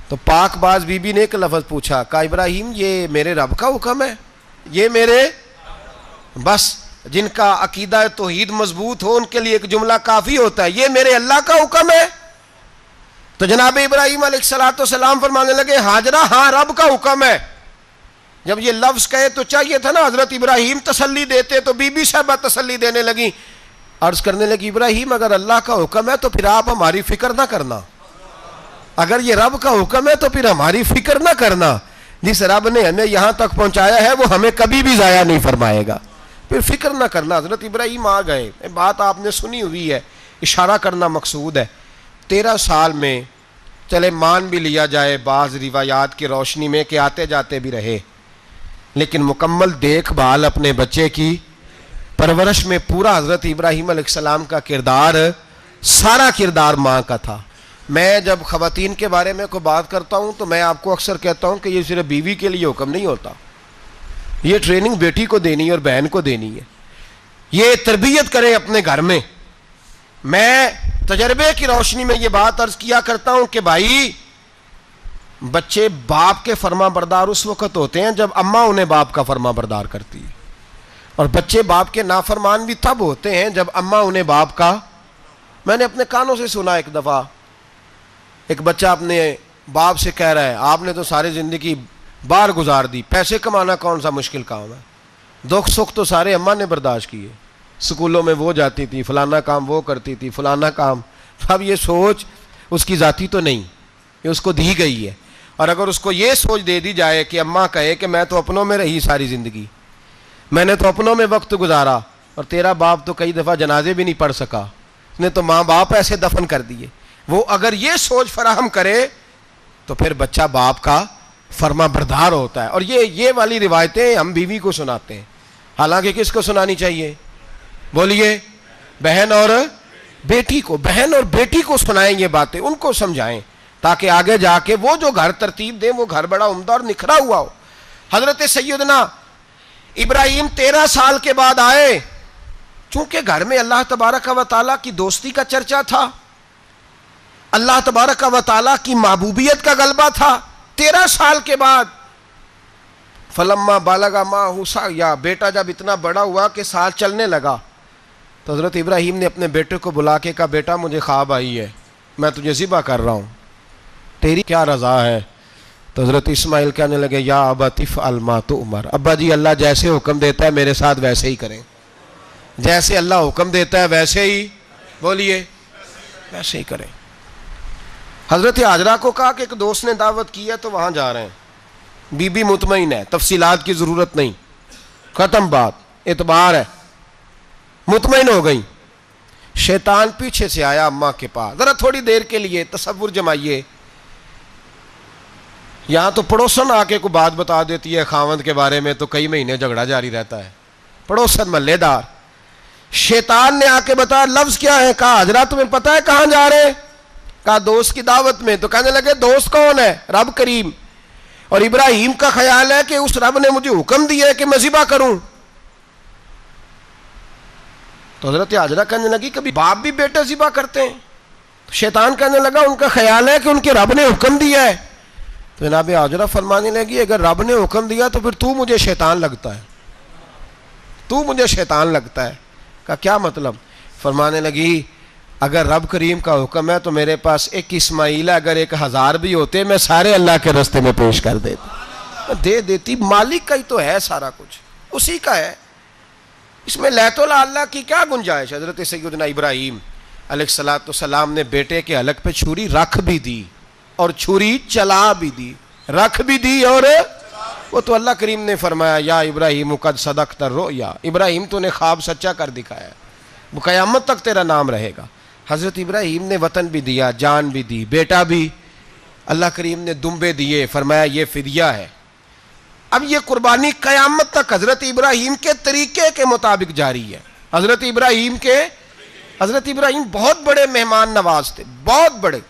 تو پاک باز بی بی نے ایک لفظ پوچھا، کہا ابراہیم یہ میرے رب کا حکم ہے، یہ میرے، بس جن کا عقیدہ توحید مضبوط ہو ان کے لیے ایک جملہ کافی ہوتا ہے، یہ میرے اللہ کا حکم ہے۔ تو جناب ابراہیم علیہ السلام فرمانے لگے ہاجرہ ہاں رب کا حکم ہے۔ جب یہ لفظ کہے تو چاہیے تھا نا حضرت ابراہیم تسلی دیتے، تو بی بی صاحبہ تسلی دینے لگی، عرض کرنے لگی ابراہیم اگر اللہ کا حکم ہے تو پھر آپ ہماری فکر نہ کرنا، اگر یہ رب کا حکم ہے تو پھر ہماری فکر نہ کرنا، جس رب نے ہمیں یہاں تک پہنچایا ہے وہ ہمیں کبھی بھی ضائع نہیں فرمائے گا، پھر فکر نہ کرنا۔ حضرت ابراہیم آ گئے، بات آپ نے سنی ہوئی ہے، اشارہ کرنا مقصود ہے۔ 13 سال میں چلے مان بھی لیا جائے بعض روایات کی روشنی میں کہ آتے جاتے بھی رہے، لیکن مکمل دیکھ بھال اپنے بچے کی پرورش میں پورا حضرت ابراہیم علیہ السلام کا کردار، سارا کردار ماں کا تھا۔ میں جب خواتین کے بارے میں کوئی بات کرتا ہوں تو میں آپ کو اکثر کہتا ہوں کہ یہ صرف بیوی کے لیے حکم نہیں ہوتا، یہ ٹریننگ بیٹی کو دینی ہے اور بہن کو دینی ہے، یہ تربیت کریں اپنے گھر میں۔ میں تجربے کی روشنی میں یہ بات عرض کیا کرتا ہوں کہ بھائی بچے باپ کے فرما بردار اس وقت ہوتے ہیں جب اماں انہیں باپ کا فرما بردار کرتی ہے، اور بچے باپ کے نافرمان بھی تب ہوتے ہیں جب اماں انہیں باپ کا۔ میں نے اپنے کانوں سے سنا ایک دفعہ ایک بچہ اپنے باپ سے کہہ رہا ہے آپ نے تو ساری زندگی باہر گزار دی، پیسے کمانا کون سا مشکل کام ہے، دکھ سکھ تو سارے اماں نے برداشت کیے، سکولوں میں وہ جاتی تھی، فلانا کام وہ کرتی تھی، فلانا کام۔ اب یہ سوچ اس کی ذاتی تو نہیں، یہ اس کو دی گئی ہے، اور اگر اس کو یہ سوچ دے دی جائے کہ اماں کہے کہ میں تو اپنوں میں رہی ساری زندگی، میں نے تو اپنوں میں وقت گزارا، اور تیرا باپ تو کئی دفعہ جنازے بھی نہیں پڑھ سکا، اس نے تو ماں باپ ایسے دفن کر دیے، وہ اگر یہ سوچ فراہم کرے تو پھر بچہ باپ کا فرما بردار ہوتا ہے۔ اور یہ والی روایتیں ہم بیوی کو سناتے ہیں، حالانکہ کس کو سنانی چاہیے؟ بولیے، بہن اور بیٹی کو، بہن اور بیٹی کو سنائیں یہ باتیں، ان کو سمجھائیں تاکہ آگے جا کے وہ جو گھر ترتیب دیں وہ گھر بڑا عمدہ اور نکھرا ہوا ہو۔ حضرت سیدنا ابراہیم 13 سال کے بعد آئے، چونکہ گھر میں اللہ تبارک و تعالیٰ کی دوستی کا چرچا تھا، اللہ تبارک و تعالیٰ کی محبوبیت کا غلبہ تھا۔ 13 سال کے بعد فلما بالغ معه السعي، بیٹا جب اتنا بڑا ہوا کہ ساتھ چلنے لگا تو حضرت ابراہیم نے اپنے بیٹے کو بلا کے کہا بیٹا مجھے خواب آئی ہے، میں تجھے ذبح کر رہا ہوں، تیری کیا رضا ہے؟ تو حضرت اسماعیل کہنے لگے یا ابت افعل ما تؤمر، ابا جی اللہ جیسے حکم دیتا ہے میرے ساتھ ویسے ہی کریں، جیسے اللہ حکم دیتا ہے ویسے ہی، بولیے ویسے ہی کریں۔ حضرت حاجرہ کو کہا کہ ایک دوست نے دعوت کی ہے تو وہاں جا رہے ہیں، بی بی مطمئن ہے، تفصیلات کی ضرورت نہیں، ختم بات، اعتبار ہے، مطمئن ہو گئی۔ شیطان پیچھے سے آیا اماں کے پاس، ذرا تھوڑی دیر کے لیے تصور جمائیے، یہاں تو پڑوسن آ کے کوئی بات بتا دیتی ہے خاوند کے بارے میں تو کئی مہینے جھگڑا جاری رہتا ہے، پڑوسن محلے دار۔ شیطان نے آ کے بتایا لفظ کیا ہے؟ کہا حضرہ تمہیں پتہ ہے کہاں جا رہے ہیں؟ کہا دوست کی دعوت میں۔ تو کہنے لگے دوست کون ہے؟ رب کریم، اور ابراہیم کا خیال ہے کہ اس رب نے مجھے حکم دیا ہے کہ میں ذبح کروں۔ تو حضرت حاجرہ کہنے لگی کبھی باپ بھی بیٹے ذبح کرتے ہیں؟ تو شیطان کہنے لگا ان کا خیال ہے کہ ان کے رب نے حکم دیا ہے۔ تو جناب حاجرہ فرمانے لگی اگر رب نے حکم دیا تو پھر تو مجھے شیطان لگتا ہے، تو مجھے شیطان لگتا ہے۔ کہا کیا مطلب؟ فرمانے لگی اگر رب کریم کا حکم ہے تو میرے پاس ایک اسماعیل ہے، اگر 1000 بھی ہوتے میں سارے اللہ کے راستے میں پیش کر دیتی، دے دیتی، مالک کا ہی تو ہے سارا کچھ، اسی کا ہے، اس میں لیت اللہ کی کیا گنجائش؟ حضرت سیدنا ابراہیم علیہ السلام نے بیٹے کے حلق پہ چھری رکھ بھی دی اور چھری چلا بھی دی، رکھ بھی دی اور وہ تو اللہ کریم نے فرمایا یا ابراہیم قد صدقت الرؤیا، ابراہیم تو نے خواب سچا کر دکھایا، وہ قیامت تک تیرا نام رہے گا۔ حضرت ابراہیم نے وطن بھی دیا، جان بھی دی، بیٹا بھی، اللہ کریم نے دمبے دیے، فرمایا یہ فدیہ ہے۔ اب یہ قربانی قیامت تک حضرت ابراہیم کے طریقے کے مطابق جاری ہے۔ حضرت ابراہیم بہت بڑے مہمان نواز تھے، بہت بڑے۔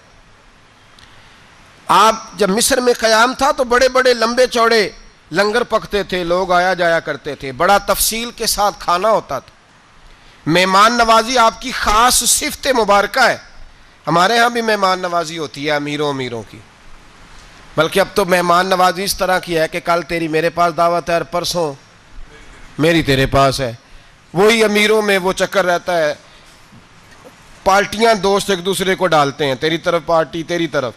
آپ جب مصر میں قیام تھا تو بڑے بڑے لمبے چوڑے لنگر پکتے تھے، لوگ آیا جایا کرتے تھے، بڑا تفصیل کے ساتھ کھانا ہوتا تھا۔ مہمان نوازی آپ کی خاص صفت مبارکہ ہے۔ ہمارے ہاں بھی مہمان نوازی ہوتی ہے امیروں کی، بلکہ اب تو مہمان نوازی اس طرح کی ہے کہ کل تیری میرے پاس دعوت ہے اور پرسوں میری تیرے پاس ہے۔ وہی امیروں میں وہ چکر رہتا ہے، پارٹیاں دوست ایک دوسرے کو ڈالتے ہیں، تیری طرف پارٹی تیری طرف،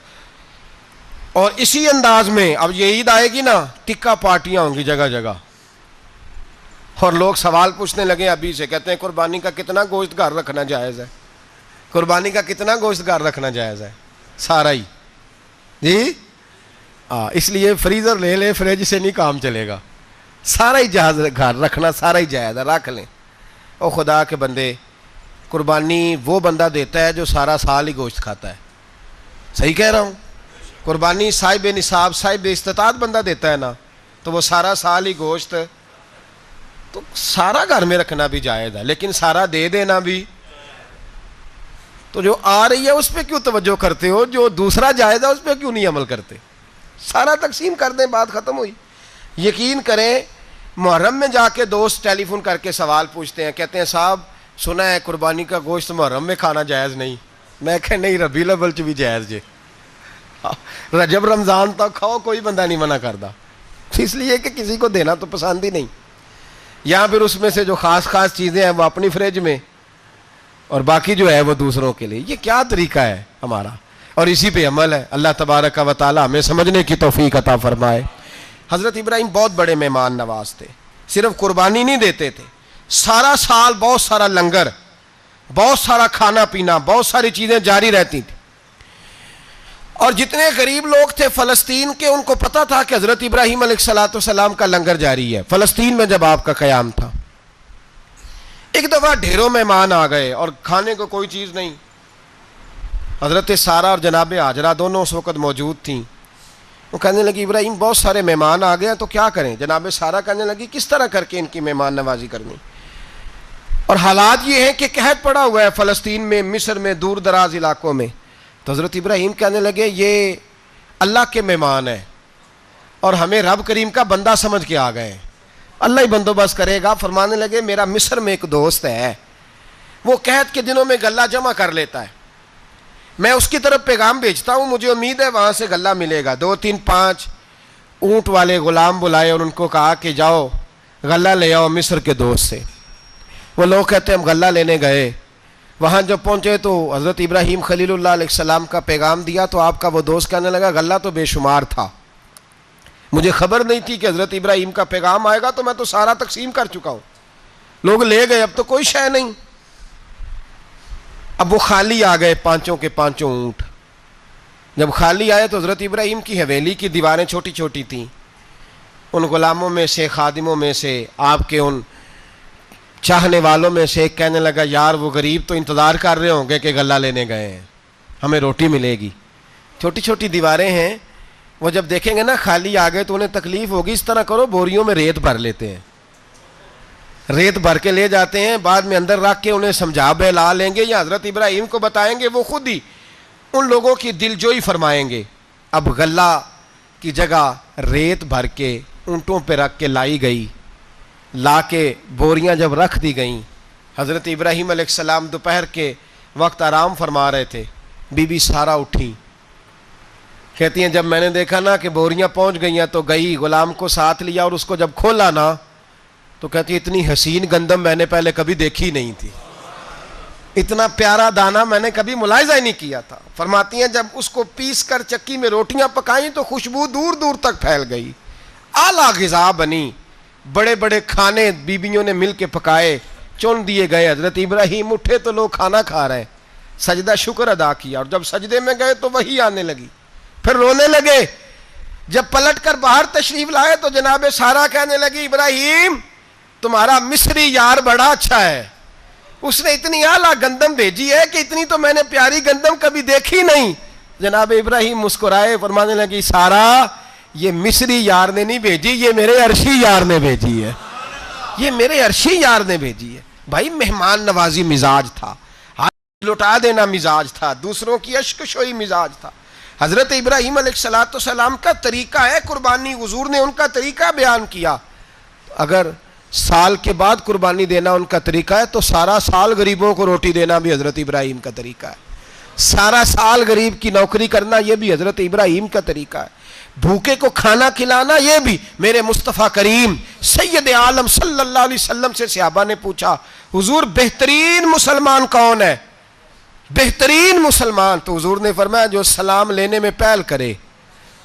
اور اسی انداز میں اب یہ عید آئے گی نا ٹکا پارٹیاں ہوں گی جگہ جگہ، اور لوگ سوال پوچھنے لگے ابھی سے، کہتے ہیں قربانی کا کتنا گوشت گھر رکھنا جائز ہے؟ قربانی کا کتنا گوشت گھر رکھنا جائز ہے؟ سارا ہی جی، اس لیے فریزر لے لے، فریج سے نہیں کام چلے گا، سارا ہی جہاز گھر رکھنا سارا ہی جائز ہے، رکھ لیں۔ او خدا کے بندے، قربانی وہ بندہ دیتا ہے جو سارا سال ہی گوشت کھاتا ہے، صحیح کہہ رہا ہوں؟ قربانی صاحب نصاب صاحب استطاعت بندہ دیتا ہے نا، تو وہ سارا سال ہی گوشت، تو سارا گھر میں رکھنا بھی جائز ہے، لیکن سارا دے دینا بھی۔ تو جو آ رہی ہے اس پہ کیوں توجہ کرتے ہو؟ جو دوسرا جائز ہے اس پہ کیوں نہیں عمل کرتے؟ سارا تقسیم کر دیں، بات ختم ہوئی۔ یقین کریں محرم میں جا کے دوست ٹیلی فون کر کے سوال پوچھتے ہیں، کہتے ہیں صاحب سنا ہے قربانی کا گوشت محرم میں کھانا جائز نہیں۔ میں کہ نہیں، ربیع الاول چ بھی جائز جے، رجب رمضان تک کھاؤ، کوئی بندہ نہیں منع کرتا، اس لیے کہ کسی کو دینا تو پسند ہی نہیں، یا پھر اس میں سے جو خاص چیزیں ہیں وہ اپنی فریج میں، اور باقی جو ہے وہ دوسروں کے لیے۔ یہ کیا طریقہ ہے ہمارا؟ اور اسی پہ عمل ہے۔ اللہ تبارک و تعالی ہمیں سمجھنے کی توفیق عطا فرمائے۔ حضرت ابراہیم بہت بڑے مہمان نواز تھے، صرف قربانی نہیں دیتے تھے، سارا سال بہت سارا لنگر، بہت سارا کھانا پینا، بہت ساری چیزیں جاری رہتی تھیں۔ اور جتنے غریب لوگ تھے فلسطین کے، ان کو پتا تھا کہ حضرت ابراہیم علیہ السلام کا لنگر جاری ہے۔ فلسطین میں جب آپ کا قیام تھا، ایک دفعہ ڈھیروں مہمان آ گئے اور کھانے کو کوئی چیز نہیں۔ حضرت سارہ اور جناب حاجرہ دونوں اس وقت موجود تھیں۔ وہ کہنے لگی ابراہیم بہت سارے مہمان آ گئے ہیں تو کیا کریں؟ جناب سارہ کہنے لگی کس طرح کر کے ان کی مہمان نوازی کرنی؟ اور حالات یہ ہیں کہ قحط پڑا ہوا ہے فلسطین میں، مصر میں، دور دراز علاقوں میں۔ تو حضرت ابراہیم کہنے لگے یہ اللہ کے مہمان ہیں اور ہمیں رب کریم کا بندہ سمجھ کے آ گئے ہیں، اللہ ہی بندوبست کرے گا۔ فرمانے لگے میرا مصر میں ایک دوست ہے، وہ قحط کے دنوں میں غلہ جمع کر لیتا ہے، میں اس کی طرف پیغام بھیجتا ہوں، مجھے امید ہے وہاں سے غلہ ملے گا، 2 3 5 اونٹ والے غلام بلائے اور ان کو کہا کہ جاؤ غلہ لے آؤ مصر کے دوست سے. وہ لوگ کہتے ہیں ہم غلہ لینے گئے. وہاں جب پہنچے تو حضرت ابراہیم خلیل اللہ علیہ السلام کا پیغام دیا تو آپ کا وہ دوست کہنے لگا غلہ تو بے شمار تھا, مجھے خبر نہیں تھی کہ حضرت ابراہیم کا پیغام آئے گا, تو میں تو سارا تقسیم کر چکا ہوں, لوگ لے گئے, اب تو کوئی شے نہیں. اب وہ خالی آ گئے پانچوں کے پانچوں اونٹ. جب خالی آئے تو حضرت ابراہیم کی حویلی کی دیواریں چھوٹی چھوٹی تھیں. ان غلاموں میں سے, خادموں میں سے, آپ کے ان چاہنے والوں میں سے ایک کہنے لگا یار وہ غریب تو انتظار کر رہے ہوں گے کہ غلہ لینے گئے ہیں, ہمیں روٹی ملے گی. چھوٹی چھوٹی دیواریں ہیں, وہ جب دیکھیں گے نا خالی آ گئے تو انہیں تکلیف ہوگی. اس طرح کرو بوریوں میں ریت بھر لیتے ہیں, ریت بھر کے لے جاتے ہیں, بعد میں اندر رکھ کے انہیں سمجھا بہلا لیں گے, یا حضرت ابراہیم کو بتائیں گے, وہ خود ہی ان لوگوں کی دل جوئی فرمائیں گے. اب غلہ کی جگہ ریت بھر کے اونٹوں پہ رکھ کے لائی گئی. لا کے بوریاں جب رکھ دی گئیں, حضرت ابراہیم علیہ السلام دوپہر کے وقت آرام فرما رہے تھے. بی بی سارا اٹھی, کہتی ہیں جب میں نے دیکھا نا کہ بوریاں پہنچ گئی ہیں تو گئی, غلام کو ساتھ لیا اور اس کو جب کھولا نا تو کہتی اتنی حسین گندم میں نے پہلے کبھی دیکھی نہیں تھی, اتنا پیارا دانہ میں نے کبھی ملاحظہ ہی نہیں کیا تھا. فرماتی ہیں جب اس کو پیس کر چکی میں روٹیاں پکائیں تو خوشبو دور دور تک پھیل گئی, اعلیٰ غذا بنی, بڑے بڑے کھانے بیبیوں نے مل کے پکائے, چن دیے گئے. حضرت ابراہیم اٹھے تو لوگ کھانا کھا رہے ہیں, سجدہ شکر ادا کیا, اور جب سجدے میں گئے تو وہی آنے لگی, پھر رونے لگے. جب پلٹ کر باہر تشریف لائے تو جناب سارا کہنے لگی ابراہیم تمہارا مصری یار بڑا اچھا ہے, اس نے اتنی اعلیٰ گندم بھیجی ہے کہ اتنی تو میں نے پیاری گندم کبھی دیکھی نہیں. جناب ابراہیم مسکرائے, فرمانے لگی سارا یہ مصری یار نے نہیں بھیجی, یہ میرے عرشی یار نے بھیجی ہے, یہ میرے عرشی یار نے بھیجی ہے. بھائی مہمان نوازی مزاج تھا, ہاتھ لٹا دینا مزاج تھا, دوسروں کی اشک شوئی مزاج تھا. حضرت ابراہیم علیہ السلام کا طریقہ ہے قربانی, حضور نے ان کا طریقہ بیان کیا. اگر سال کے بعد قربانی دینا ان کا طریقہ ہے تو سارا سال غریبوں کو روٹی دینا بھی حضرت ابراہیم کا طریقہ ہے. سارا سال غریب کی نوکری کرنا یہ بھی حضرت ابراہیم کا طریقہ ہے. بھوکے کو کھانا کھلانا یہ بھی. میرے مصطفیٰ کریم سید عالم صلی اللہ علیہ وسلم سے صحابہ نے پوچھا حضور بہترین مسلمان کون ہے؟ بہترین مسلمان تو حضور نے فرمایا جو سلام لینے میں پہل کرے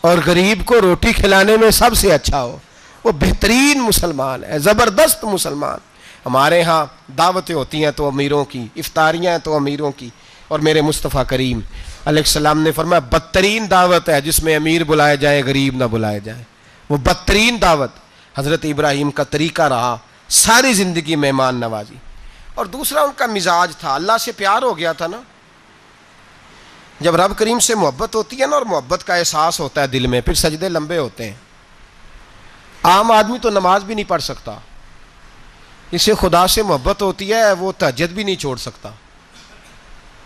اور غریب کو روٹی کھلانے میں سب سے اچھا ہو, وہ بہترین مسلمان ہے, زبردست مسلمان. ہمارے ہاں دعوتیں ہوتی ہیں تو امیروں کی, افطاریاں ہیں تو امیروں کی, اور میرے مصطفیٰ کریم علیہ السلام نے فرمایا بدترین دعوت ہے جس میں امیر بلائے جائیں غریب نہ بلائے جائیں, وہ بدترین دعوت. حضرت ابراہیم کا طریقہ رہا ساری زندگی مہمان نوازی. اور دوسرا ان کا مزاج تھا, اللہ سے پیار ہو گیا تھا نا. جب رب کریم سے محبت ہوتی ہے نا, اور محبت کا احساس ہوتا ہے دل میں, پھر سجدے لمبے ہوتے ہیں. عام آدمی تو نماز بھی نہیں پڑھ سکتا, اسے خدا سے محبت ہوتی ہے وہ تہجد بھی نہیں چھوڑ سکتا.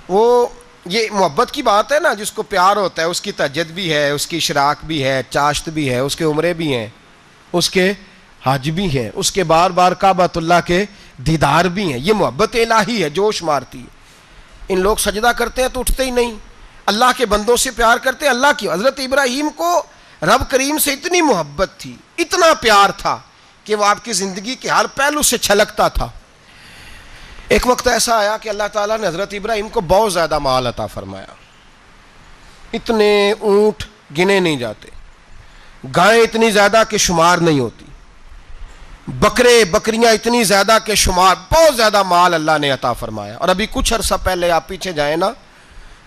وہ یہ محبت کی بات ہے نا, جس کو پیار ہوتا ہے اس کی تہجد بھی ہے, اس کی اشراق بھی ہے, چاشت بھی ہے, اس کے عمرے بھی ہیں, اس کے حج بھی ہیں, اس کے بار بار کعبۃ اللہ کے دیدار بھی ہیں. یہ محبت الہی ہے, جوش مارتی ہے. ان لوگ سجدہ کرتے ہیں تو اٹھتے ہی نہیں, اللہ کے بندوں سے پیار کرتے ہیں اللہ کی. حضرت ابراہیم کو رب کریم سے اتنی محبت تھی, اتنا پیار تھا کہ وہ آپ کی زندگی کے ہر پہلو سے چھلکتا تھا. ایک وقت ایسا آیا کہ اللہ تعالیٰ نے حضرت ابراہیم کو بہت زیادہ مال عطا فرمایا. اتنے اونٹ گنے نہیں جاتے, گائیں اتنی زیادہ کہ شمار نہیں ہوتی, بکرے بکریاں اتنی زیادہ کہ شمار, بہت زیادہ مال اللہ نے عطا فرمایا. اور ابھی کچھ عرصہ پہلے آپ پیچھے جائیں نا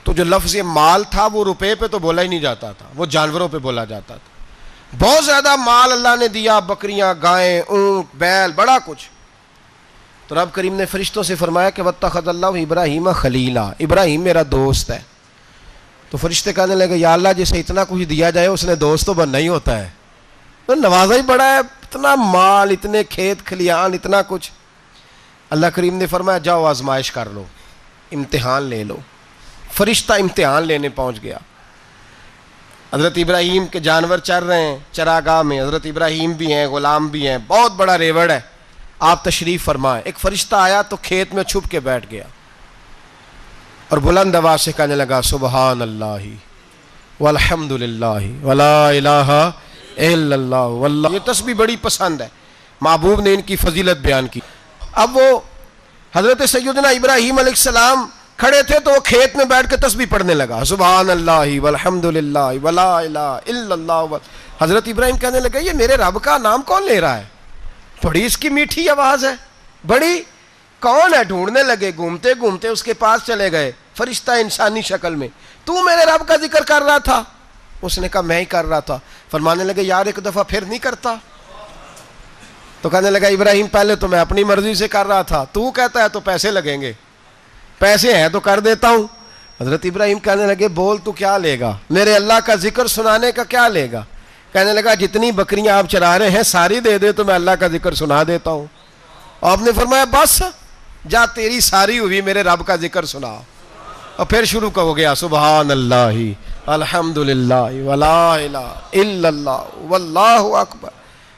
تو جو لفظ مال تھا وہ روپے پہ تو بولا ہی نہیں جاتا تھا, وہ جانوروں پہ بولا جاتا تھا. بہت زیادہ مال اللہ نے دیا, بکریاں, گائیں, اونٹ, بیل, بڑا کچھ. تو رب کریم نے فرشتوں سے فرمایا کہ واتخذ اللہ ابراہیم خلیلا, ابراہیم میرا دوست ہے. تو فرشتے کہنے لگے یا اللہ جسے اتنا کچھ دیا جائے اس نے دوست تو بننا ہی ہوتا ہے, تو نوازا ہی بڑا ہے, اتنا مال, اتنے کھیت کھلیان, اتنا کچھ. اللہ کریم نے فرمایا جاؤ آزمائش کر لو, امتحان لے لو. فرشتہ امتحان لینے پہنچ گیا. حضرت ابراہیم کے جانور چر رہے ہیں چراگاہ میں, حضرت ابراہیم بھی ہیں, غلام بھی ہیں, بہت بڑا ریوڑ ہے. آپ تشریف فرمائیں. ایک فرشتہ آیا تو کھیت میں چھپ کے بیٹھ گیا اور بلند آواز سے کہنے لگا سبحان اللہ والحمد للہ ولا الہ الا اللہ واللہ. یہ تسبیح بڑی پسند ہے، محبوب نے ان کی فضیلت بیان کی. اب وہ حضرت سیدنا ابراہیم علیہ السلام کھڑے تھے تو وہ کھیت میں بیٹھ کے تسبیح پڑھنے لگا، سبحان اللہ والحمد للہ ولا الہ الا اللہ. حضرت ابراہیم کہنے لگے یہ میرے رب کا نام کون لے رہا ہے؟ بڑی اس کی میٹھی آواز ہے، بڑی، کون ہے؟ ڈھونڈنے لگے، گھومتے گھومتے اس کے پاس چلے گئے، فرشتہ انسانی شکل میں. تو میرے رب کا ذکر کر رہا تھا؟ اس نے کہا میں ہی کر رہا تھا. فرمانے لگے یار ایک دفعہ پھر نہیں کرتا؟ تو کہنے لگا ابراہیم پہلے تو میں اپنی مرضی سے کر رہا تھا، تو کہتا ہے تو پیسے لگیں گے، پیسے ہیں تو کر دیتا ہوں. حضرت ابراہیم کہنے لگے بول تو کیا لے گا؟ میرے اللہ کا ذکر سنانے کا کیا لے گا؟ کہنے لگا جتنی بکریاں آپ چرا رہے ہیں ساری دے دے تو میں اللہ کا ذکر سنا دیتا ہوں. اور آپ نے فرمایا بس جا تیری ساری ہوئی، میرے رب کا ذکر سنا. اور پھر شروع ہو گیا سبحان اللہ الحمد للہ ولا الہ الا اللہ واللہ اکبر.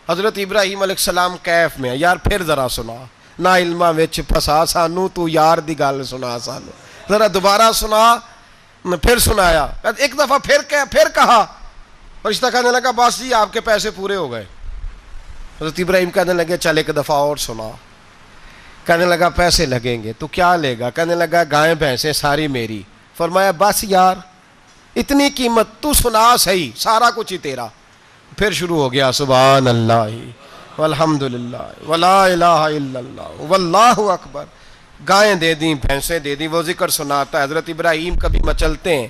حضرت ابراہیم علیہ السلام کیف میں، یار پھر ذرا سنا، نہ علماں وچ پھسا سانو، تو یار دی گل سنا سانو، ذرا دوبارہ سنا. پھر سنایا، ایک دفعہ پھر کہا. فرشتہ کہنے لگا بس جی آپ کے پیسے پورے ہو گئے. حضرت ابراہیم کہنے لگے چل ایک دفعہ اور سنا. کہنے لگا پیسے لگیں گے. تو کیا لے گا؟ کہنے لگا گائیں بھینسیں ساری میری. فرمایا بس یار اتنی قیمت، تو سنا صحیح، سارا کچھ ہی تیرا. پھر شروع ہو گیا سبحان اللہ والحمد للہ ولا الہ الا اللہ واللہ اکبر. گائیں دے دیں، بھینسیں دے دیں، وہ ذکر سناتا ہے. حضرت ابراہیم کبھی مچلتے ہیں،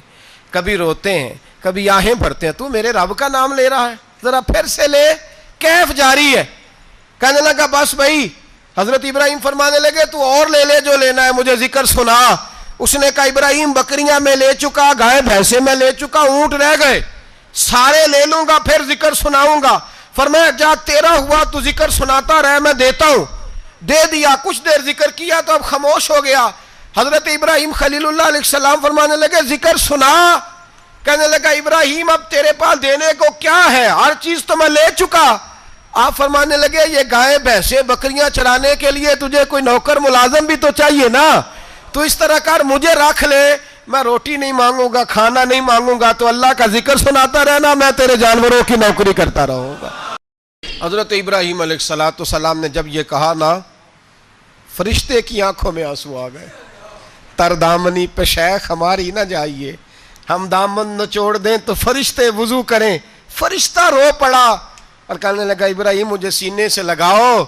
کبھی روتے ہیں، کبھی آہیں بھرتے ہیں. تو میرے رب کا نام لے رہا ہے، ذرا پھر سے لے. کیف جاری ہے. کہنے لگا بس بھائی. حضرت ابراہیم فرمانے لگے تو اور لے لے جو لینا ہے، مجھے ذکر سنا. اس نے کہا ابراہیم بکریاں میں لے چکا، گائے بھینسیں میں لے چکا، اونٹ رہ گئے، سارے لے لوں گا پھر ذکر سناؤں گا. فرمایا جا تیرا ہوا تو ذکر سناتا رہ، میں دیتا ہوں. دے دیا. کچھ دیر ذکر کیا تو اب خاموش ہو گیا. حضرت ابراہیم خلیل اللہ علیہ السلام فرمانے لگے ذکر سنا. کہنے لگا ابراہیم اب تیرے پاس دینے کو کیا ہے؟ ہر چیز تو میں لے چکا. آپ فرمانے لگے یہ گائے بھینسیں بکریاں چرانے کے لیے تجھے کوئی نوکر ملازم بھی تو چاہیے نا. تو اس طرح کر، مجھے رکھ لے، میں روٹی نہیں مانگوں گا، کھانا نہیں مانگوں گا، تو اللہ کا ذکر سناتا رہنا، میں تیرے جانوروں کی نوکری کرتا رہوں گا. حضرت ابراہیم علیہ السلام نے جب یہ کہا نا، فرشتے کی آنکھوں میں آنسو آ گئے. تر دامنی پہ شیخ ہماری نہ جائیے، ہم دامن نچوڑ دیں تو فرشتے وضو کریں. فرشتہ رو پڑا اور کہنے لگا ابراہیم مجھے سینے سے لگاؤ،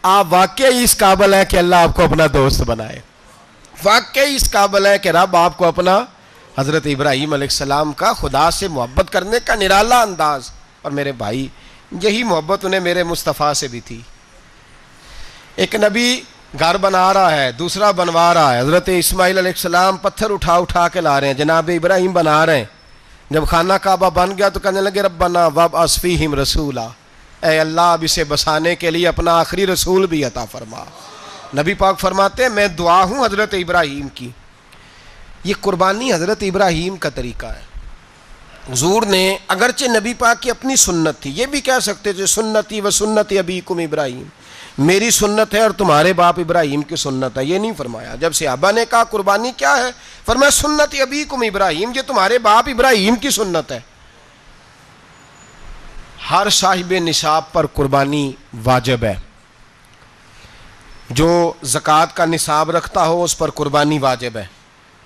آپ واقعی اس قابل ہیں کہ اللہ آپ کو اپنا دوست بنائے، واقعی اس قابل ہے کہ رب آپ کو اپنا. حضرت ابراہیم علیہ السلام کا خدا سے محبت کرنے کا نرالا انداز. اور میرے بھائی یہی محبت انہیں میرے مصطفیٰ سے بھی تھی. ایک نبی گھر بنا رہا ہے، دوسرا بنوا رہا ہے. حضرت اسماعیل علیہ السلام پتھر اٹھا کے لا رہے ہیں، جناب ابراہیم بنا رہے ہیں. جب خانہ کعبہ بن گیا تو کہنے لگے ربنا وابعث فیہم رسولا، اے اللہ اب اسے بسانے کے لیے اپنا آخری رسول بھی عطا فرما. نبی پاک فرماتے ہیں میں دعا ہوں حضرت ابراہیم کی. یہ قربانی حضرت ابراہیم کا طریقہ ہے. حضور نے اگرچہ نبی پاک کی اپنی سنت تھی، یہ بھی کہہ سکتے تھے سنتی و سنت ابیکم ابراہیم، میری سنت ہے اور تمہارے باپ ابراہیم کی سنت ہے. یہ نہیں فرمایا. جب صحابہ نے کہا قربانی کیا ہے، فرمایا سنت ابیکم ابراہیم، یہ تمہارے باپ ابراہیم کی سنت ہے. ہر صاحب نصاب پر قربانی واجب ہے. جو زکوٰۃ کا نصاب رکھتا ہو اس پر قربانی واجب ہے.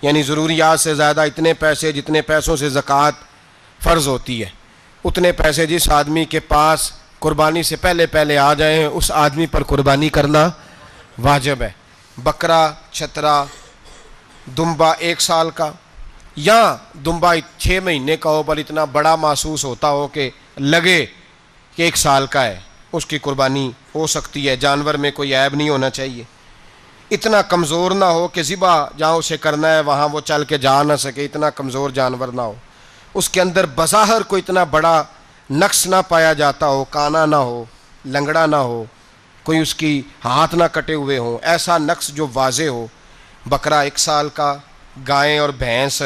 یعنی ضروریات سے زیادہ اتنے پیسے، جتنے پیسوں سے زکوٰۃ فرض ہوتی ہے، اتنے پیسے جس آدمی کے پاس قربانی سے پہلے آ جائیں اس آدمی پر قربانی کرنا واجب ہے. بکرا، چھترا، دمبا 1 سال کا یا دمبا 6 مہینے کا ہو پر اتنا بڑا محسوس ہوتا ہو کہ لگے کہ 1 سال کا ہے، اس کی قربانی ہو سکتی ہے. جانور میں کوئی عیب نہیں ہونا چاہیے. اتنا کمزور نہ ہو کہ ذبح جہاں اسے کرنا ہے وہاں وہ چل کے جا نہ سکے، اتنا کمزور جانور نہ ہو. اس کے اندر بظاہر کوئی اتنا بڑا نقص نہ پایا جاتا ہو، کانا نہ ہو، لنگڑا نہ ہو، کوئی اس کی ہاتھ نہ کٹے ہوئے ہوں، ایسا نقص جو واضح ہو. بکرا 1 سال کا، گائیں اور بھینس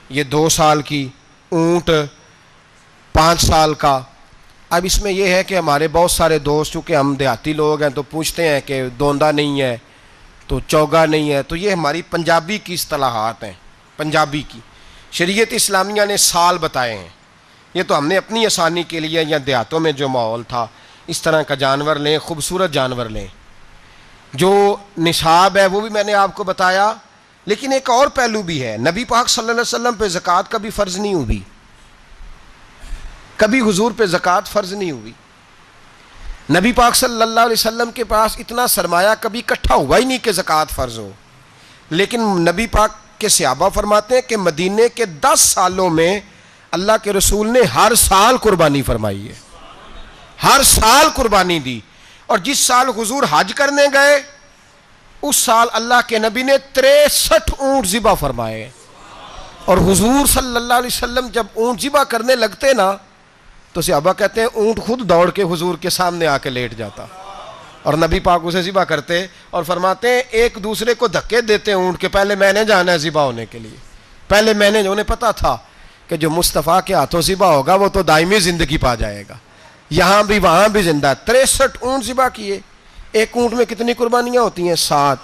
یہ 2 سال کی، اونٹ 5 سال کا. اب اس میں یہ ہے کہ ہمارے بہت سارے دوست چونکہ ہم دیہاتی لوگ ہیں تو پوچھتے ہیں کہ دوندا نہیں ہے تو چوگا نہیں ہے. تو یہ ہماری پنجابی کی اصطلاحات ہیں. پنجابی کی شریعت اسلامیہ نے سال بتائے ہیں یہ تو ہم نے اپنی آسانی کے لیے، یا دیہاتوں میں جو ماحول تھا اس طرح کا جانور لیں، خوبصورت جانور لیں. جو نصاب ہے وہ بھی میں نے آپ کو بتایا. لیکن ایک اور پہلو بھی ہے، نبی پاک صلی اللہ علیہ وسلم پہ زکوٰۃ کبھی فرض نہیں ہوئی، کبھی حضور پہ زکوٰۃ فرض نہیں ہوئی. نبی پاک صلی اللہ علیہ وسلم کے پاس اتنا سرمایہ کبھی اکٹھا ہوا ہی نہیں کہ زکوٰۃ فرض ہو. لیکن نبی پاک کے صحابہ فرماتے ہیں کہ مدینے کے 10 سالوں میں اللہ کے رسول نے ہر سال قربانی فرمائی ہے، ہر سال قربانی دی. اور جس سال حضور حج کرنے گئے اس سال اللہ کے نبی نے 63 اونٹ ذبح فرمائے. اور حضور صلی اللہ علیہ وسلم جب اونٹ ذبح کرنے لگتے نا تو صحابہ کہتے ہیں اونٹ خود دوڑ کے حضور کے سامنے آ کے لیٹ جاتا، اور نبی پاک اسے ذبح کرتے اور فرماتے ہیں ایک دوسرے کو دھکے دیتے اونٹ کے، پہلے میں نے جانا ہے ذبح ہونے کے لیے، پہلے میں نے. انہیں پتا تھا کہ جو مصطفیٰ کے ہاتھوں ذبح ہوگا وہ تو دائمی زندگی پا جائے گا، یہاں بھی وہاں بھی زندہ. 63 اونٹ ذبح کیے. ایک اونٹ میں کتنی قربانیاں ہوتی ہیں؟ 7.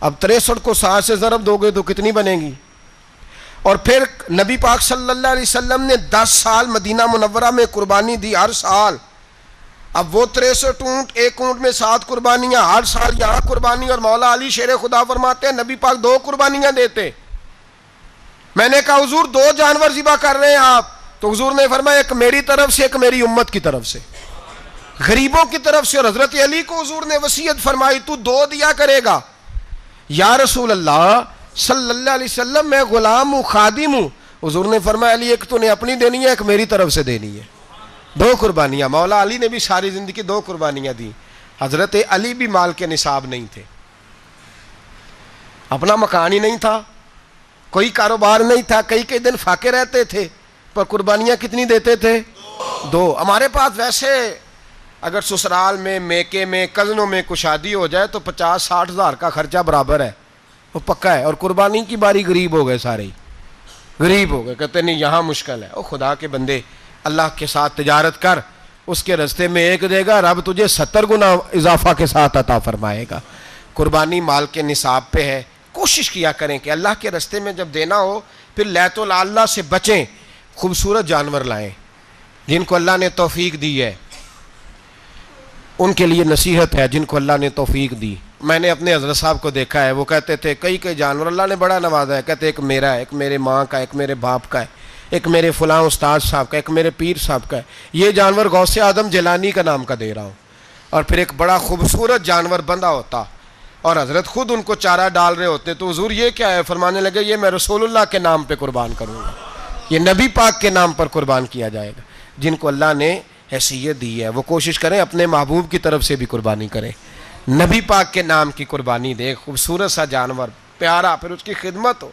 اب 63 کو 7 سے ضرب دو گے تو کتنی بنے گی؟ اور پھر نبی پاک صلی اللہ علیہ وسلم نے 10 سال مدینہ منورہ میں قربانی دی ہر سال. اب وہ 63 اونٹ، ایک اونٹ میں 7 قربانیاں، ہر سال یہاں قربانی. اور مولا علی شیر خدا فرماتے ہیں نبی پاک 2 قربانیاں دیتے. میں نے کہا حضور 2 جانور ذبح کر رہے ہیں آپ، تو حضور نے فرمایا ایک میری طرف سے، ایک میری امت کی طرف سے، غریبوں کی طرف سے. اور حضرت علی کو حضور نے وصیت فرمائی تو 2 دیا کرے گا. یا رسول اللہ صلی اللہ علیہ وسلم میں غلام ہوں، خادم ہوں. حضور نے فرمایا علی ایک تو نے اپنی دینی ہے، ایک میری طرف سے دینی ہے. 2 قربانیاں. مولا علی نے بھی ساری زندگی 2 قربانیاں دی. حضرت علی بھی مال کے نصاب نہیں تھے، اپنا مکان ہی نہیں تھا، کوئی کاروبار نہیں تھا، کئی دن فاقے رہتے تھے، پر قربانیاں کتنی دیتے تھے؟ 2. ہمارے پاس ویسے اگر سسرال میں، میکے میں، کزنوں میں کچھ شادی ہو جائے تو 50-60 ہزار کا خرچہ برابر ہے، وہ پکا ہے. اور قربانی کی باری غریب ہو گئے، سارے ہی غریب ہو گئے. کہتے نہیں یہاں مشکل ہے. او خدا کے بندے، اللہ کے ساتھ تجارت کر، اس کے رستے میں 1 دے گا، رب تجھے 70 گنا اضافہ کے ساتھ عطا فرمائے گا. قربانی مال کے نصاب پہ ہے. کوشش کیا کریں کہ اللہ کے رستے میں جب دینا ہو پھر لیت اللہ سے بچیں، خوبصورت جانور لائیں. جن کو اللہ نے توفیق دی ہے ان کے لیے نصیحت ہے، جن کو اللہ نے توفیق دی. میں نے اپنے حضرت صاحب کو دیکھا ہے، وہ کہتے تھے کئی جانور اللہ نے بڑا نوازا ہے. کہتے ایک میرا ہے، ایک میرے ماں کا، ایک میرے باپ کا ہے، ایک میرے فلاں استاد صاحب کا، ایک میرے پیر صاحب کا ہے. یہ جانور غوث اعظم جیلانی کا نام کا دے رہا ہوں. اور پھر ایک بڑا خوبصورت جانور بندھا ہوتا اور حضرت خود ان کو چارہ ڈال رہے ہوتے. تو حضور یہ کیا ہے؟ فرمانے لگے یہ میں رسول اللہ کے نام پہ قربان کروں گا، یہ نبی پاک کے نام پر قربان کیا جائے گا. جن کو اللہ نے حیثیت دی ہے وہ کوشش کریں اپنے محبوب کی طرف سے بھی قربانی کریں، نبی پاک کے نام کی قربانی دے. خوبصورت سا جانور پیارا، پھر اس کی خدمت ہو،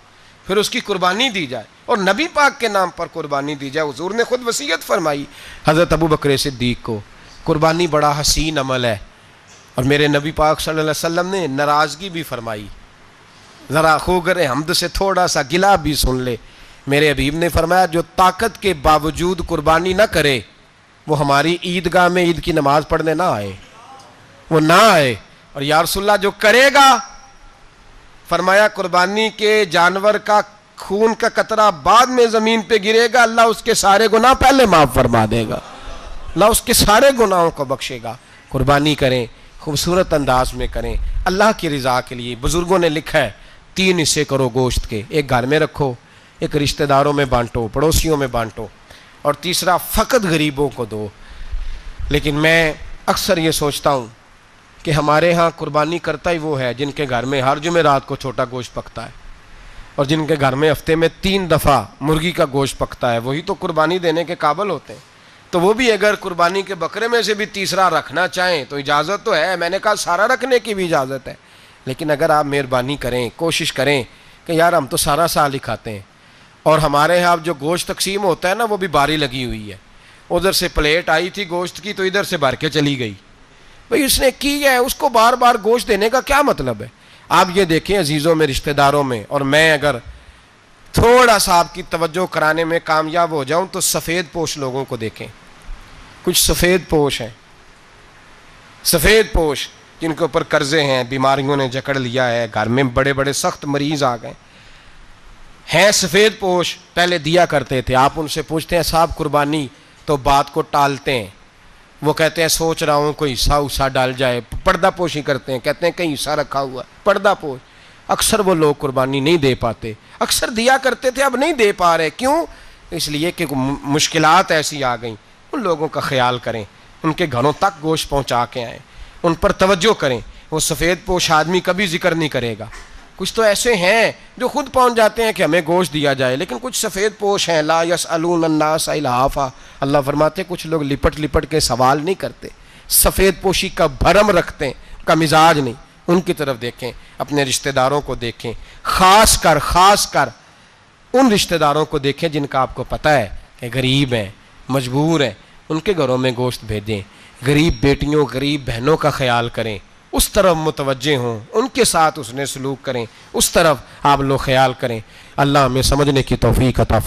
پھر اس کی قربانی دی جائے اور نبی پاک کے نام پر قربانی دی جائے. حضور نے خود وصیت فرمائی حضرت ابو بکر صدیق کو. قربانی بڑا حسین عمل ہے. اور میرے نبی پاک صلی اللہ علیہ وسلم نے ناراضگی بھی فرمائی. ذرا خوگر حمد سے تھوڑا سا گلا بھی سن لے. میرے حبیب نے فرمایا جو طاقت کے باوجود قربانی نہ کرے وہ ہماری عیدگاہ میں عید کی نماز پڑھنے نہ آئے، وہ نہ آئے. اور یا رسول اللہ جو کرے گا، فرمایا قربانی کے جانور کا خون کا قطرہ بعد میں زمین پہ گرے گا، اللہ اس کے سارے گناہ پہلے معاف فرما دے گا، اللہ اس کے سارے گناہوں کو بخشے گا. قربانی کریں، خوبصورت انداز میں کریں، اللہ کی رضا کے لیے. بزرگوں نے لکھا ہے 3 حصے کرو گوشت کے، ایک گھر میں رکھو، ایک رشتہ داروں میں بانٹو، پڑوسیوں میں بانٹو، اور تیسرا فقط غریبوں کو دو. لیکن میں اکثر یہ سوچتا ہوں کہ ہمارے ہاں قربانی کرتا ہی وہ ہے جن کے گھر میں ہر جمعرات کو چھوٹا گوشت پکتا ہے، اور جن کے گھر میں ہفتے میں 3 دفعہ مرغی کا گوشت پکتا ہے، وہی تو قربانی دینے کے قابل ہوتے ہیں. تو وہ بھی اگر قربانی کے بکرے میں سے بھی تیسرا رکھنا چاہیں تو اجازت تو ہے. میں نے کہا سارا رکھنے کی بھی اجازت ہے، لیکن اگر آپ مہربانی کریں، کوشش کریں کہ یار ہم تو سارا سال ہی کھاتے ہیں، اور ہمارے یہاں جو گوشت تقسیم ہوتا ہے نا وہ بھی باری لگی ہوئی ہے. ادھر سے پلیٹ آئی تھی گوشت کی تو ادھر سے بھر کے چلی گئی. بھئی اس نے کی ہے، اس کو بار بار گوشت دینے کا کیا مطلب ہے؟ آپ یہ دیکھیں عزیزوں میں، رشتہ داروں میں، اور میں اگر تھوڑا سا آپ کی توجہ کرانے میں کامیاب ہو جاؤں تو سفید پوش لوگوں کو دیکھیں. کچھ سفید پوش ہیں، سفید پوش جن کے اوپر قرضے ہیں، بیماریوں نے جکڑ لیا ہے، گھر میں بڑے بڑے سخت مریض آ گئے. ہیں سفید پوش پہلے دیا کرتے تھے، آپ ان سے پوچھتے ہیں صاحب قربانی، تو بات کو ٹالتے ہیں، وہ کہتے ہیں سوچ رہا ہوں کوئی حصہ اسا ڈال جائے، پردہ پوشی کرتے ہیں، کہتے ہیں کہیں حصہ رکھا ہوا ہے، پردہ پوش۔ اکثر وہ لوگ قربانی نہیں دے پاتے، اکثر دیا کرتے تھے اب نہیں دے پا رہے، کیوں؟ اس لیے کہ مشکلات ایسی آ گئیں۔ ان لوگوں کا خیال کریں، ان کے گھروں تک گوشت پہنچا کے آئیں، ان پر توجہ کریں۔ وہ سفید پوش آدمی کبھی ذکر نہیں کرے گا۔ کچھ تو ایسے ہیں جو خود پہنچ جاتے ہیں کہ ہمیں گوشت دیا جائے، لیکن کچھ سفید پوش ہیں، لا یسألون الناس الحافا، اللہ فرماتے ہیں کچھ لوگ لپٹ لپٹ کے سوال نہیں کرتے، سفید پوشی کا بھرم رکھتے ہیں، کا مزاج نہیں۔ ان کی طرف دیکھیں، اپنے رشتہ داروں کو دیکھیں، خاص کر ان رشتہ داروں کو دیکھیں جن کا آپ کو پتہ ہے کہ غریب ہیں، مجبور ہیں، ان کے گھروں میں گوشت بھیجیں۔ غریب بیٹیوں، غریب بہنوں کا خیال کریں، اس طرف متوجہ ہوں، ان کے ساتھ اس نے سلوک کریں، اس طرف آپ لوگ خیال کریں۔ اللہ ہمیں سمجھنے کی توفیق عطا فرمائے۔